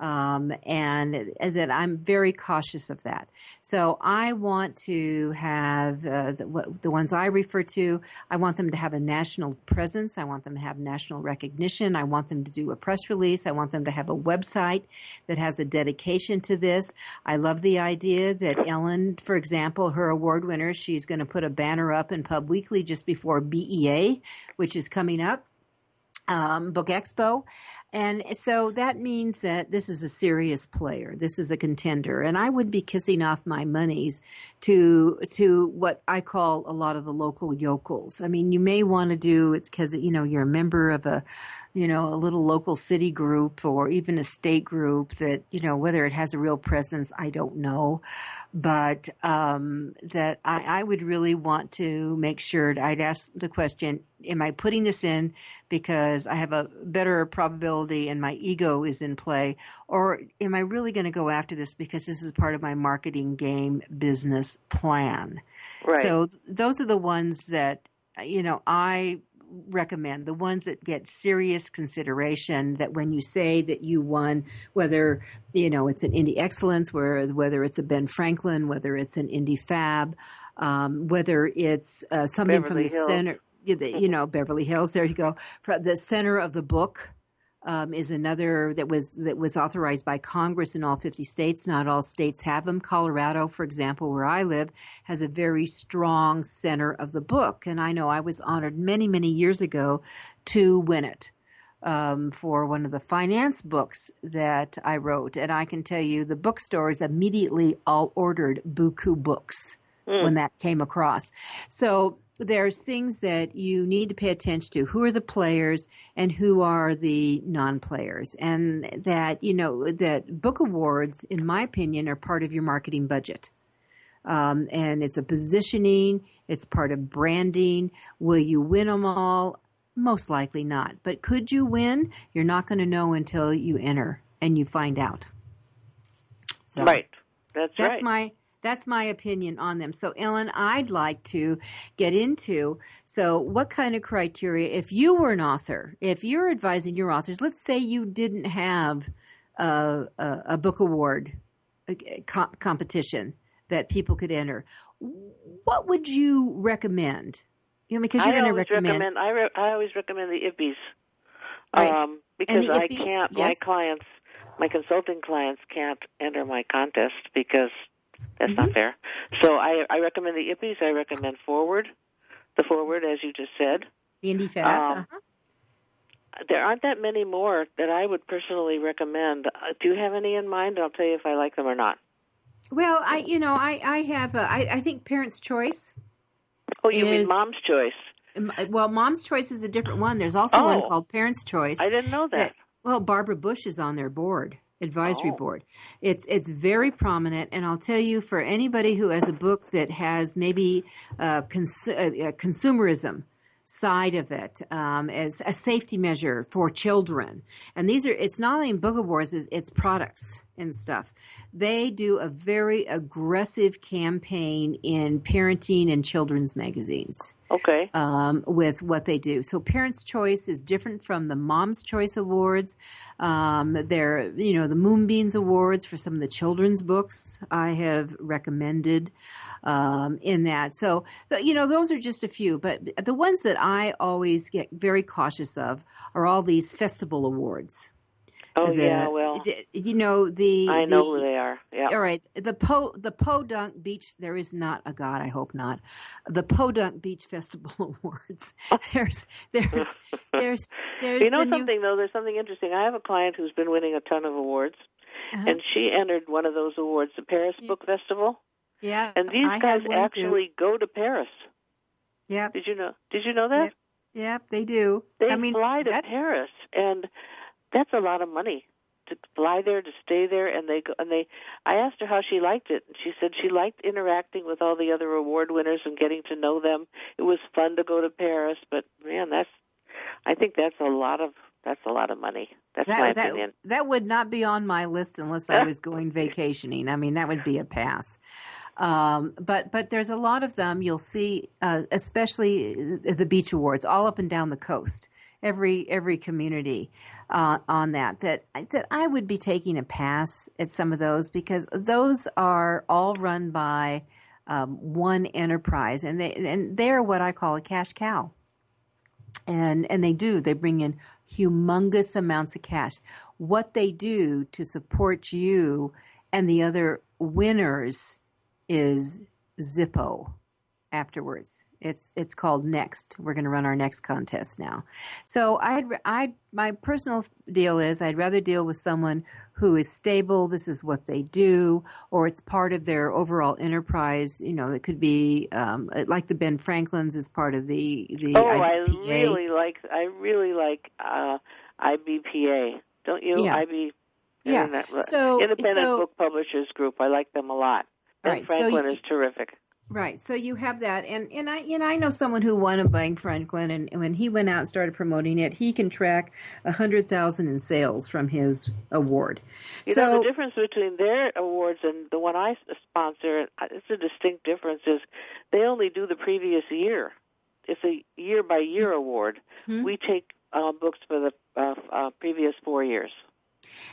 And that I'm very cautious of that. So I want to have the ones I refer to, I want them to have a national presence. I want them to have national recognition. I want them to do a press release. I want them to have a website that has a dedication to this. I love the idea that Ellen, for example, her award winner, she's going to put a banner up in Pub Weekly just before BEA, which is coming up. Book Expo. And so that means that this is a serious player. This is a contender. And I would be kissing off my monies to what I call a lot of the local yokels. I mean, you may want to do, it's because, you know, you're a member of a little local city group or even a state group that, you know, whether it has a real presence, I don't know. But that I would really want to make sure I'd ask the question, am I putting this in because I have a better probability and my ego is in play, or am I really going to go after this because this is part of my marketing game business plan? Right. So those are the ones that, you know, I recommend, the ones that get serious consideration, that when you say that you won, whether, you know, it's an Indie Excellence, whether it's a Ben Franklin, whether it's an Indie Fab, whether it's something Beverly from the Hills. center, you know, Beverly Hills, there you go. The center of the book is another that was authorized by Congress in all 50 states. Not all states have them. Colorado, for example, where I live, has a very strong center of the book. And I know I was honored many, many years ago to win it for one of the finance books that I wrote. And I can tell you the bookstores immediately all ordered Buku books when that came across. So there's things that you need to pay attention to. Who are the players and who are the non-players? And that, you know, that book awards, in my opinion, are part of your marketing budget. And it's a positioning. It's part of branding. Will you win them all? Most likely not. But could you win? You're not going to know until you enter and you find out. So right. That's right. That's my opinion on them. So, Ellen, I'd like to get into, so what kind of criteria, if you were an author, if you're advising your authors, let's say you didn't have a book award competition that people could enter, what would you recommend? You know, because you're going to recommend. I always recommend the IPPEs. Right. Because the I IPPEs, can't, yes. my consulting clients can't enter my contest because that's not fair. So I recommend the IPPEs. I recommend the Forward, as you just said. The Indie Fab. There aren't that many more that I would personally recommend. Do you have any in mind? I'll tell you if I like them or not. Well, I have. I think Parents' Choice. Oh, you mean Mom's Choice? Well, Mom's Choice is a different one. There's also one called Parents' Choice. I didn't know that. Well, Barbara Bush is on their advisory board. It's very prominent, and I'll tell you, for anybody who has a book that has maybe consumerism side of it as a safety measure for children, and it's not only in book awards, it's products and stuff. They do a very aggressive campaign in parenting and children's magazines. Okay. With what they do. So Parents' Choice is different from the Mom's Choice Awards. They're, the Moonbeams Awards for some of the children's books I have recommended in that. So, those are just a few. But the ones that I always get very cautious of are all these festival awards. Oh, I know who they are. Yeah. All right. The Podunk Beach. There is not a God. I hope not. The Podunk Beach Festival Awards. There's. You know something though. There's something interesting. I have a client who's been winning a ton of awards, and she entered one of those awards, the Paris Book Festival. Yeah. And these guys actually go to Paris. Yeah. Did you know that? Yeah, they do. They fly to Paris, and that's a lot of money to fly there, to stay there, and they go. And I asked her how she liked it, and she said she liked interacting with all the other award winners and getting to know them. It was fun to go to Paris, but man, I think that's a lot of money. That's my opinion. That would not be on my list unless I was going vacationing. I mean, that would be a pass. But there's a lot of them you'll see, especially the beach awards, all up and down the coast. Every community on that I would be taking a pass at some of those, because those are all run by one enterprise, and they're what I call a cash cow. And they bring in humongous amounts of cash. What they do to support you and the other winners is Zippo afterwards. It's called Next. We're going to run our next contest now. So my personal deal is I'd rather deal with someone who is stable. This is what they do, or it's part of their overall enterprise. It could be like the Ben Franklin's is part of the IBPA. I really like IBPA. Don't you? Yeah. Independent Book Publishers Group. I like them a lot. Ben Franklin is terrific. Right. So you have that. And I know someone who won a Ben Franklin, and when he went out and started promoting it, he can track 100,000 in sales from his award. The difference between their awards and the one I sponsor, it's a distinct difference, is they only do the previous year. It's a year-by-year award. Mm-hmm. We take books for the previous 4 years.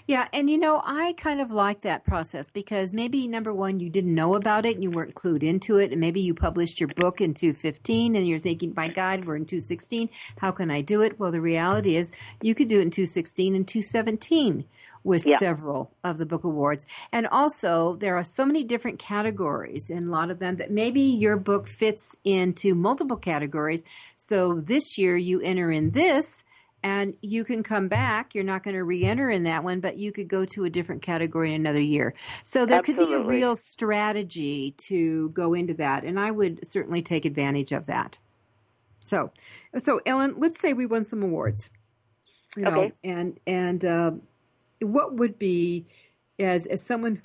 Yeah, and I kind of like that process, because maybe, number one, you didn't know about it and you weren't clued into it, and maybe you published your book in 2015 and you're thinking, my God, we're in 2016, how can I do it? Well, the reality is you could do it in 2016 and 2017 with several of the book awards. And also, there are so many different categories, and a lot of them that maybe your book fits into multiple categories. So this year you enter in this, and you can come back. You're not going to re-enter in that one, but you could go to a different category in another year. So there could be a real strategy to go into that, and I would certainly take advantage of that. So Ellen, let's say we won some awards. Okay. And what would be, as someone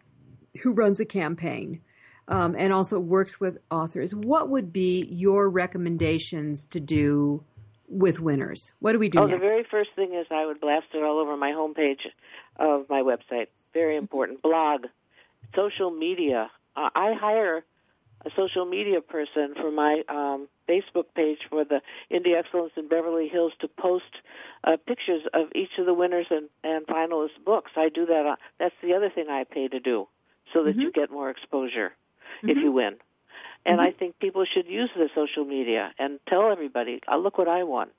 who runs a campaign and also works with authors, what would be your recommendations to do with winners? What do we do next? The very first thing is I would blast it all over my homepage of my website. Very important. Blog, social media. I hire a social media person for my Facebook page for the Indie Excellence in Beverly Hills to post pictures of each of the winners and finalist books. I do that. That's the other thing I pay to do, so that you get more exposure if you win. And I think people should use the social media and tell everybody, look what I won.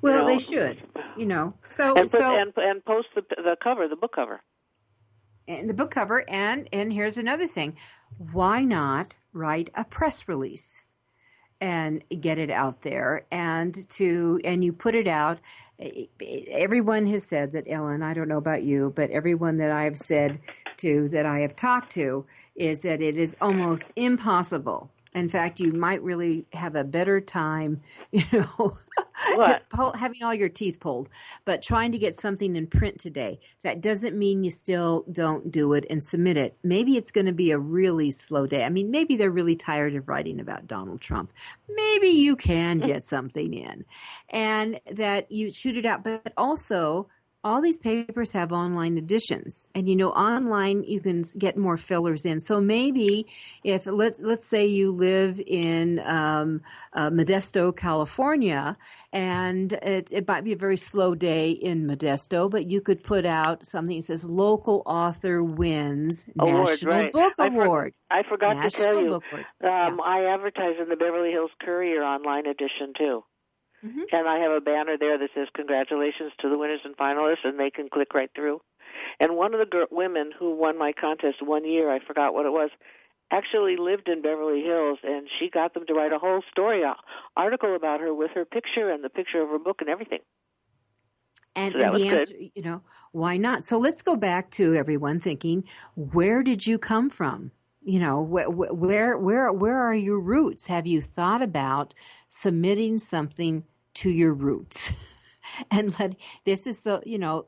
Well, they should, So and post the cover, the book cover. And the book cover, and here's another thing. Why not write a press release and get it out there, and you put it out. Everyone has said that, Ellen, I don't know about you, but everyone that I have said to, that I have talked to, is that it is almost impossible. In fact, you might really have a better time, having all your teeth pulled, but trying to get something in print today. That doesn't mean you still don't do it and submit it. Maybe it's going to be a really slow day. I mean, maybe they're really tired of writing about Donald Trump. Maybe you can get something in, and that you shoot it out. But also, all these papers have online editions, and online you can get more fillers in. So maybe if let's say you live in Modesto, California, and it might be a very slow day in Modesto, but you could put out something that says local author wins National Book Award. I forgot to tell you, Yeah. I advertise in the Beverly Hills Courier online edition too. Mm-hmm. And I have a banner there that says congratulations to the winners and finalists, and they can click right through. And one of the women who won my contest one year, I forgot what it was, actually lived in Beverly Hills, and she got them to write a whole article about her with her picture and the picture of her book and everything. And, so that and the was answer, good. Why not? So let's go back to everyone thinking, where did you come from? Where are your roots? Have you thought about submitting something to your roots? And this is the,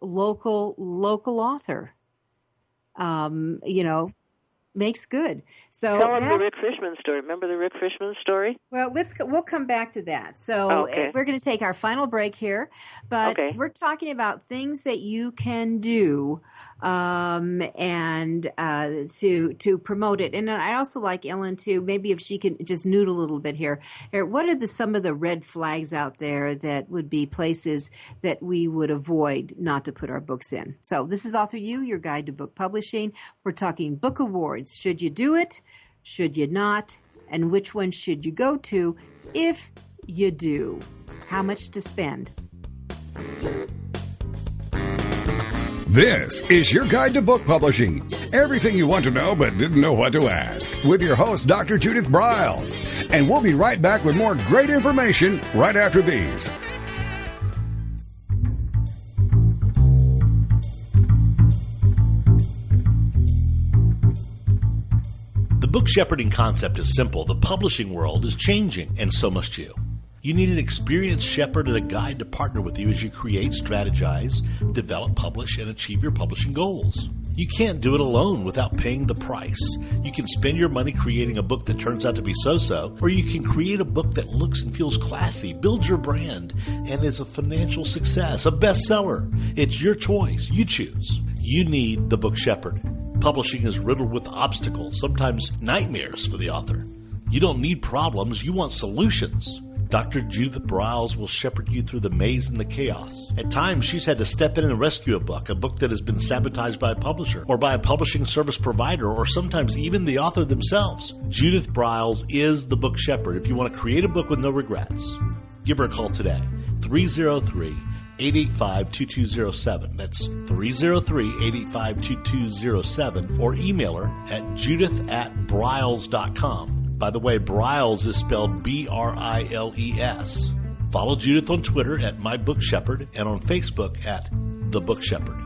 local author, makes good. So tell them the Rick Fishman story. Remember the Rick Fishman story? Well, we'll come back to that. So we're going to take our final break here, but we're talking about things that you can do and to promote it. And I also like Ellen to maybe if she can just noodle a little bit here. What are some of the red flags out there that would be places that we would avoid not to put our books in? So this is AuthorU, your guide to book publishing. We're talking book awards. Should you do it? Should you not? And which one should you go to if you do? How much to spend? This is your guide to book publishing. Everything you want to know but didn't know what to ask. With your host, Dr. Judith Briles. And we'll be right back with more great information right after these. The book shepherding concept is simple. The publishing world is changing, and so must you. You need an experienced shepherd and a guide to partner with you as you create, strategize, develop, publish, and achieve your publishing goals. You can't do it alone without paying the price. You can spend your money creating a book that turns out to be so-so, or you can create a book that looks and feels classy, builds your brand, and is a financial success, a bestseller. It's your choice. You choose. You need the book shepherd. Publishing is riddled with obstacles, sometimes nightmares for the author. You don't need problems, you want solutions. Dr. Judith Briles will shepherd you through the maze and the chaos. At times, she's had to step in and rescue a book that has been sabotaged by a publisher or by a publishing service provider or sometimes even the author themselves. Judith Briles is the book shepherd if you want to create a book with no regrets. Give her a call today, 303-885-2207. That's 303-885-2207, or email her at judith@briles.com. By the way, Briles is spelled B-R-I-L-E-S. Follow Judith on Twitter at My Book Shepherd and on Facebook at The Book Shepherd.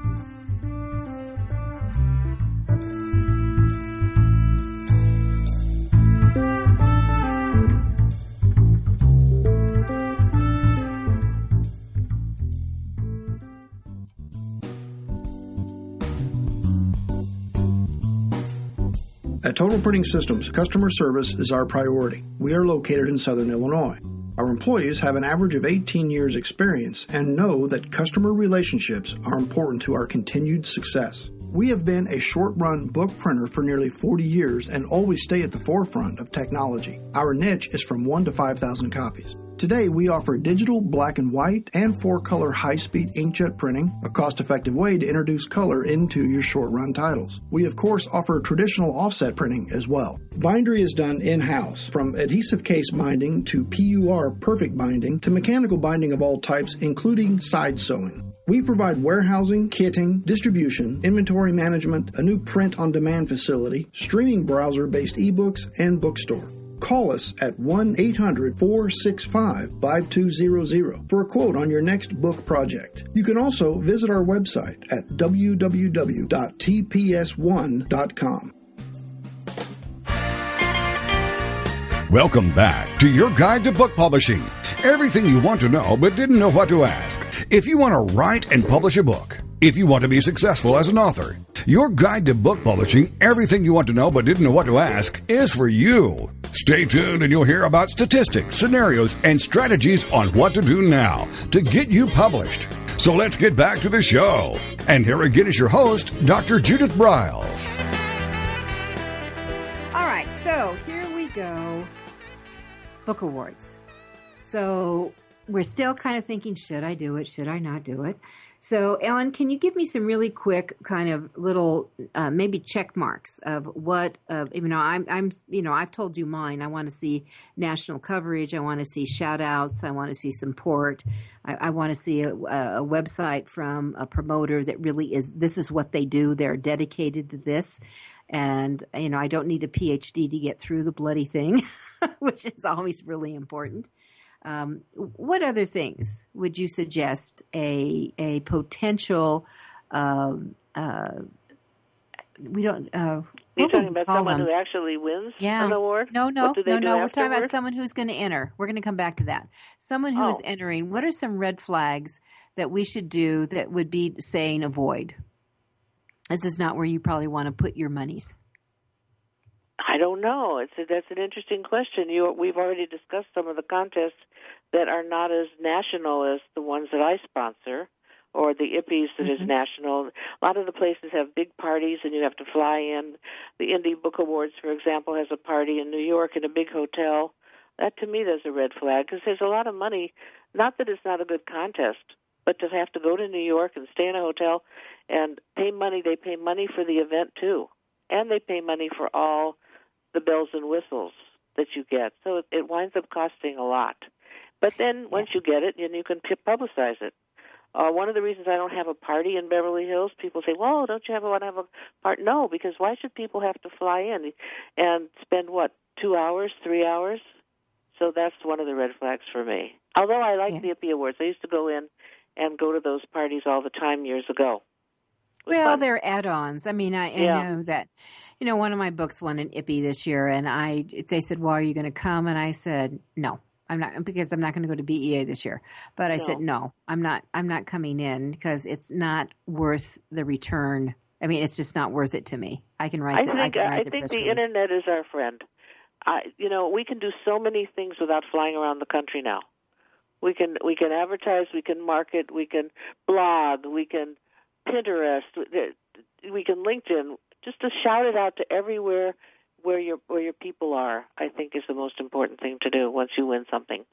At Total Printing Systems, customer service is our priority. We are located in Southern Illinois. Our employees have an average of 18 years experience and know that customer relationships are important to our continued success. We have been a short-run book printer for nearly 40 years and always stay at the forefront of technology. Our niche is from 1 to 5,000 copies. Today, we offer digital, black and white, and 4-color high-speed inkjet printing, a cost-effective way to introduce color into your short-run titles. We, of course, offer traditional offset printing as well. Bindery is done in-house, from adhesive case binding to PUR perfect binding to mechanical binding of all types, including side sewing. We provide warehousing, kitting, distribution, inventory management, a new print-on-demand facility, streaming browser-based ebooks, and bookstore. Call us at 1-800-465-5200 for a quote on your next book project. You can also visit our website at www.tps1.com. Welcome back to your guide to book publishing. Everything you want to know but didn't know what to ask. If you want to write and publish a book, if you want to be successful as an author, your guide to book publishing, everything you want to know but didn't know what to ask, is for you. Stay tuned and you'll hear about statistics, scenarios, and strategies on what to do now to get you published. So let's get back to the show. And here again is your host, Dr. Judith Briles. All right, so here we go. Book Awards. So we're still kind of thinking, should I do it? Should I not do it? So, Ellen, can you give me some really quick kind of little maybe check marks of what, I've told you mine. I want to see national coverage. I want to see shout outs. I want to see support. I want to see a website from a promoter that really this is what they do. They're dedicated to this. And, I don't need a PhD to get through the bloody thing, which is always really important. What other things would you suggest a potential? We don't. You're talking about someone who actually wins an award? No. We're talking about someone who's going to enter. We're going to come back to that. Someone who is entering. What are some red flags that we should do that would be saying avoid? This is not where you probably want to put your monies. I don't know. That's an interesting question. We've already discussed some of the contests that are not as national as the ones that I sponsor, or the IPPEs that is national. A lot of the places have big parties, and you have to fly in. The Indie Book Awards, for example, has a party in New York in a big hotel. That, to me, is a red flag, because there's a lot of money. Not that it's not a good contest, but to have to go to New York and stay in a hotel and pay money. They pay money for the event, too, and they pay money for all the bells and whistles that you get. So it winds up costing a lot. But then once you get it, then you can publicize it. One of the reasons I don't have a party in Beverly Hills, people say, well, don't you want to have a party? No, because why should people have to fly in and spend, 2 hours, 3 hours? So that's one of the red flags for me. Although I like the IPPE Awards. I used to go in and go to those parties all the time years ago. Well, they're add-ons. I mean, I know that, one of my books won an IPPE this year, and they said, well, are you going to come? And I said, no. I'm not, because I'm not going to go to BEA this year. But I said, no, I'm not coming in because it's not worth the return. I mean, it's just not worth it to me. I think the internet is our friend. We can do so many things without flying around the country now. We can advertise, we can market, we can blog, we can Pinterest, we can LinkedIn. Just to shout it out to everywhere where your people are, I think, is the most important thing to do once you win something.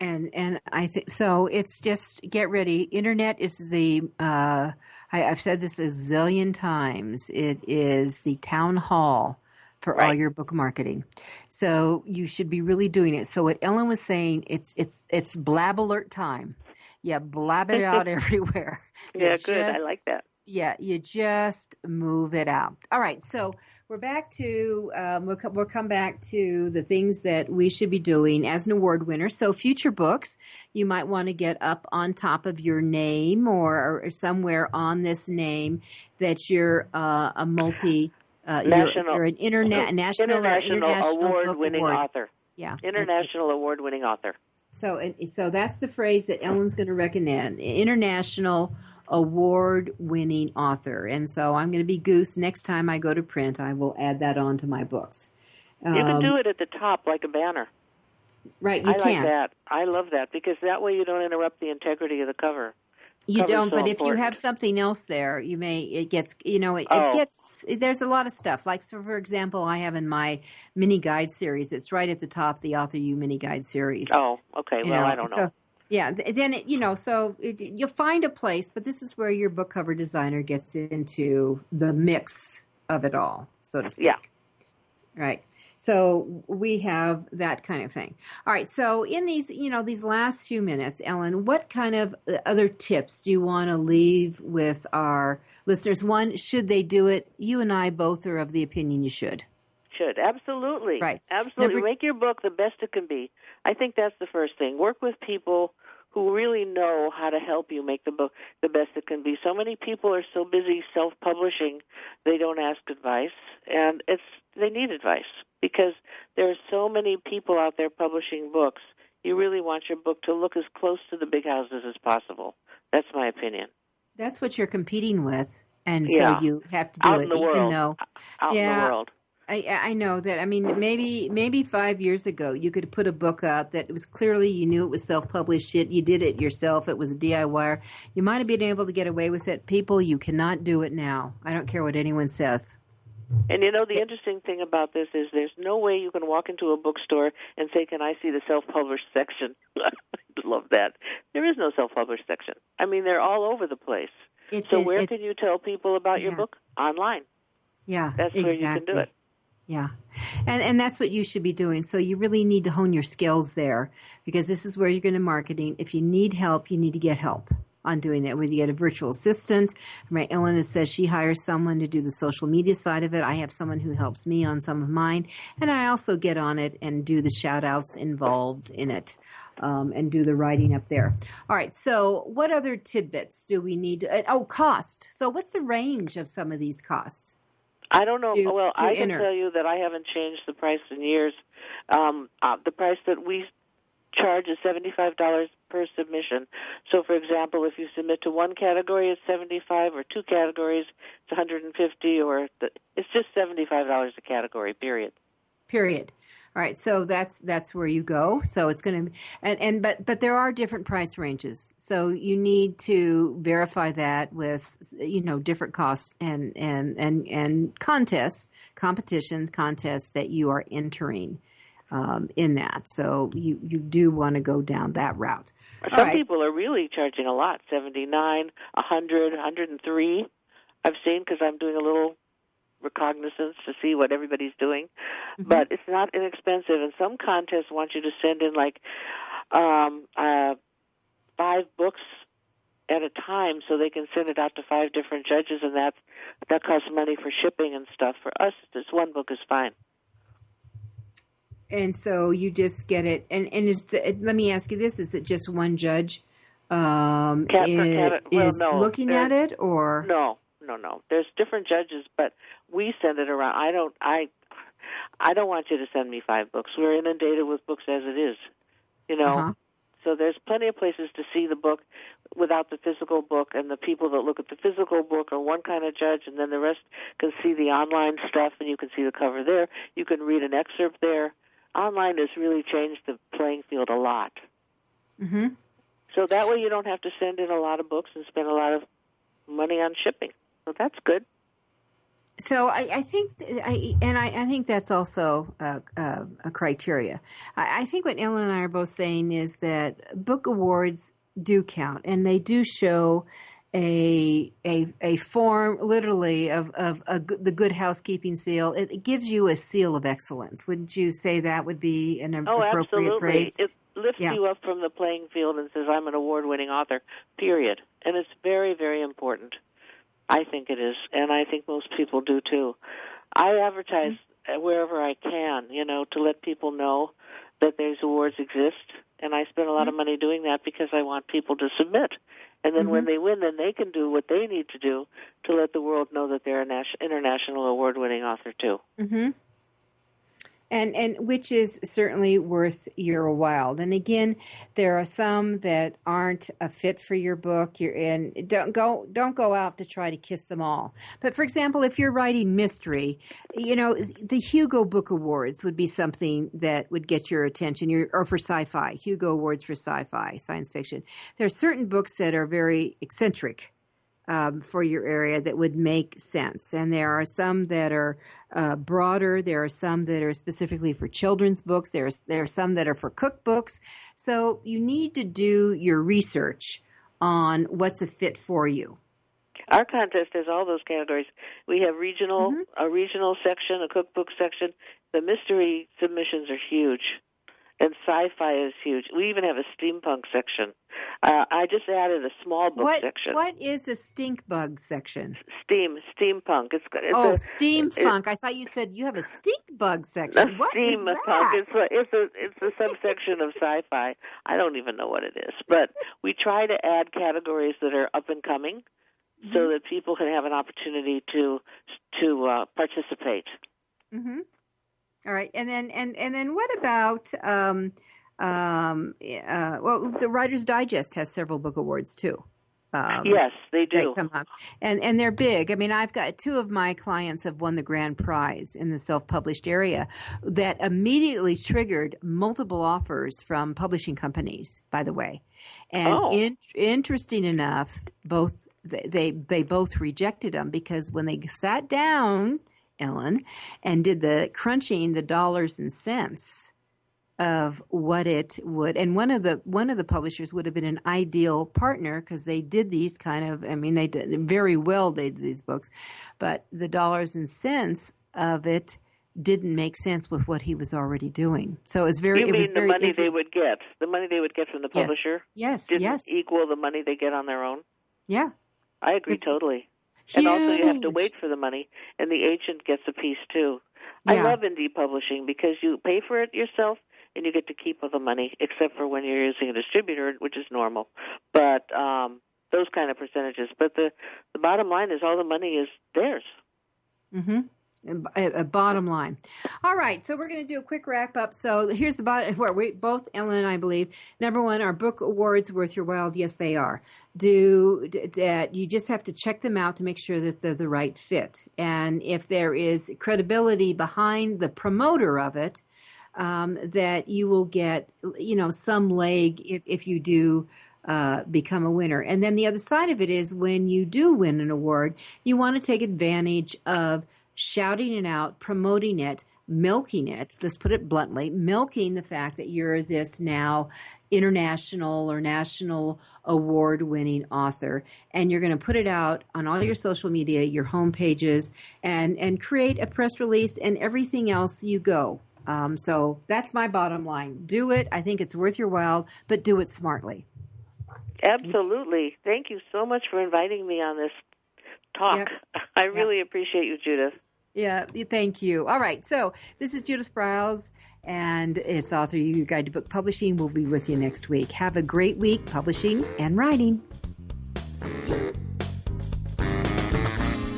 And I think so. It's just get ready. Internet is the I've said this a zillion times. It is the town hall for all your book marketing. So you should be really doing it. So what Ellen was saying, it's blab alert time. Yeah, blab it out everywhere. Yeah, good. I like that. Yeah, you just move it out. All right, so we're back to we'll come back to the things that we should be doing as an award winner. So future books, you might want to get up on top of your name or somewhere on this name that you're a multi you're an international award-winning author. Yeah, international award-winning author. So that's the phrase that Ellen's going to recommend: international award-winning author. And so I'm going to be Goose. Next time I go to print, I will add that on to my books. You can do it at the top like a banner. Right, you can. I like that. I love that because that way you don't interrupt the integrity of the cover. You don't, but if you have something else there, there's a lot of stuff. Like, so for example, I have in my mini guide series, it's right at the top, the AuthorU mini guide series. Oh, okay. I don't know. So, yeah, then you'll find a place, but this is where your book cover designer gets into the mix of it all, so to speak. Yeah. Right. So we have that kind of thing. All right. So in these last few minutes, Ellen, what kind of other tips do you want to leave with our listeners? One, should they do it? You and I both are of the opinion you should. Should. Absolutely. Right. Absolutely. Make your book the best it can be. I think that's the first thing. Work with people who really know how to help you make the book the best it can be. So many people are so busy self-publishing, they don't ask advice, and they need advice because there are so many people out there publishing books. You really want your book to look as close to the big houses as possible. That's my opinion. That's what you're competing with, and so you have to do out in the world. I know that. I mean, maybe 5 years ago, you could put a book out that was clearly you knew it was self-published. You did it yourself. It was a DIY. You might have been able to get away with it. People, you cannot do it now. I don't care what anyone says. And the interesting thing about this is there's no way you can walk into a bookstore and say, "Can I see the self-published section?" I love that. There is no self-published section. I mean, they're all over the place. Where can you tell people about your book? Online. Yeah, that's exactly. where you can do it. Yeah. And that's what you should be doing. So you really need to hone your skills there, because this is where you're going to marketing. If you need help, you need to get help on doing that. Whether you get a virtual assistant, right? Ellen says she hires someone to do the social media side of it. I have someone who helps me on some of mine. And I also get on it and do the shout outs involved in it. And do the writing up there. All right. So what other tidbits do we need to, cost. So what's the range of some of these costs? I don't know. I can tell you that I haven't changed the price in years. The price that we charge is $75 per submission. So, for example, if you submit to one category, it's $75, or two categories, it's $150, or it's just $75 a category. Period. All right, so that's where you go. So it's going to, but there are different price ranges. So you need to verify that with different costs and competitions that you are entering in that. So you do want to go down that route. Some people are really charging a lot, $79, $100, $103. I've seen, because I'm doing a little recognizance to see what everybody's doing, but it's not inexpensive. And some contests want you to send in 5 books at a time, so they can send it out to 5 different judges, and that costs money for shipping and stuff. For us, just one book is fine. And so you just get it. And let me ask you this: is it just one judge looking at it, or no? There's different judges, but we send it around. I don't want you to send me 5 books. We're inundated with books as it is, So there's plenty of places to see the book without the physical book, and the people that look at the physical book are one kind of judge, and then the rest can see the online stuff, and you can see the cover there. You can read an excerpt there. Online has really changed the playing field a lot. Mm-hmm. So that way you don't have to send in a lot of books and spend a lot of money on shipping. So that's good. So I think that's also a criteria. I think what Ellen and I are both saying is that book awards do count, and they do show a form, literally, of the good housekeeping seal. It gives you a seal of excellence. Wouldn't you say that would be an appropriate phrase? It lifts you up from the playing field and says, "I'm an award-winning author." Period. And it's very, very important. I think it is, and I think most people do too. I advertise wherever I can, to let people know that these awards exist, and I spend a lot of money doing that because I want people to submit. And then when they win, then they can do what they need to do to let the world know that they're an international award-winning author too. Mm-hmm. And which is certainly worth your while. And again, there are some that aren't a fit for your book. Don't go out to try to kiss them all. But for example, if you're writing mystery, the Hugo Book Awards would be something that would get your attention. Or for sci-fi, Hugo Awards for sci-fi, science fiction. There are certain books that are very eccentric for your area that would make sense. And there are some that are broader. There are some that are specifically for children's books. There are some that are for cookbooks. So you need to do your research on what's a fit for you. Our contest has all those categories. We have a regional section, a cookbook section. The mystery submissions are huge. And sci-fi is huge. We even have a steampunk section. I just added a small book section. What is the stink bug section? Steampunk. Steampunk. I thought you said you have a stink bug section. What is that? It's a subsection of sci-fi. I don't even know what it is. But we try to add categories that are up and coming so that people can have an opportunity to participate. Mm-hmm. All right, and then what about the Writer's Digest has several book awards too. Yes, they do. Come up. And they're big. I mean, I've got 2 of my clients have won the grand prize in the self-published area that immediately triggered multiple offers from publishing companies, by the way. And interesting enough, they both rejected them because when they sat down, Ellen, and did the crunching the dollars and cents of what it would, and one of the publishers would have been an ideal partner because they did these they did very well, they did these books, but the dollars and cents of it didn't make sense with what he was already doing. So it was very. You mean the money they would get? The money they would get from the publisher? Yes. Didn't equal the money they get on their own? Yeah. I agree totally. Huge. And also you have to wait for the money, and the agent gets a piece too. Yeah. I love indie publishing because you pay for it yourself and you get to keep all the money, except for when you're using a distributor, which is normal. But those kind of percentages. But the bottom line is all the money is theirs. Mm-hmm. A bottom line. All right, so we're going to do a quick wrap up. So here's the bottom. Where we both, Ellen and I, believe number 1, are book awards worth your while? Yes, they are. You just have to check them out to make sure that they're the right fit, and if there is credibility behind the promoter of it, that you will get some leg if you do become a winner. And then the other side of it is when you do win an award, you want to take advantage of shouting it out, promoting it, milking it, let's put it bluntly, milking the fact that you're this now international or national award-winning author. And you're going to put it out on all your social media, your home pages, and create a press release and everything else you go. So that's my bottom line. Do it. I think it's worth your while, but do it smartly. Absolutely. Thank you so much for inviting me on this talk. Yep. I really appreciate you, Judith. Yeah, thank you. All right, so this is Judith Briles, and it's AuthorU-Your Guide to Book Publishing. We'll be with you next week. Have a great week publishing and writing.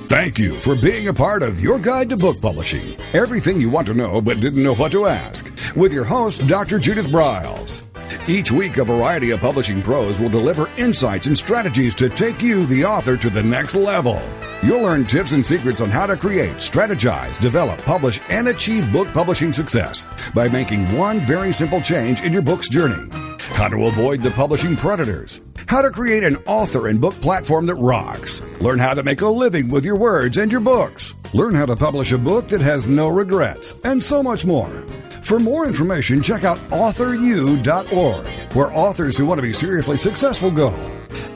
Thank you for being a part of Your Guide to Book Publishing. Everything you want to know but didn't know what to ask. With your host, Dr. Judith Briles. Each week, a variety of publishing pros will deliver insights and strategies to take you, the author, to the next level. You'll learn tips and secrets on how to create, strategize, develop, publish, and achieve book publishing success by making one very simple change in your book's journey. How to avoid the publishing predators. How to create an author and book platform that rocks. Learn how to make a living with your words and your books. Learn how to publish a book that has no regrets, and so much more. For more information, check out AuthorU.org, where authors who want to be seriously successful go.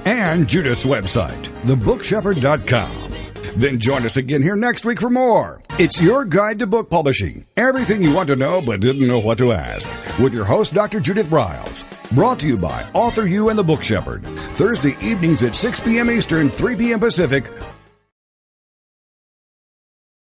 And Judith's website, thebookshepherd.com. Then join us again here next week for more. It's Your Guide to Book Publishing. Everything you want to know but didn't know what to ask. With your host, Dr. Judith Briles. Brought to you by AuthorU and the Book Shepherd. Thursday evenings at 6 p.m. Eastern, 3 p.m. Pacific,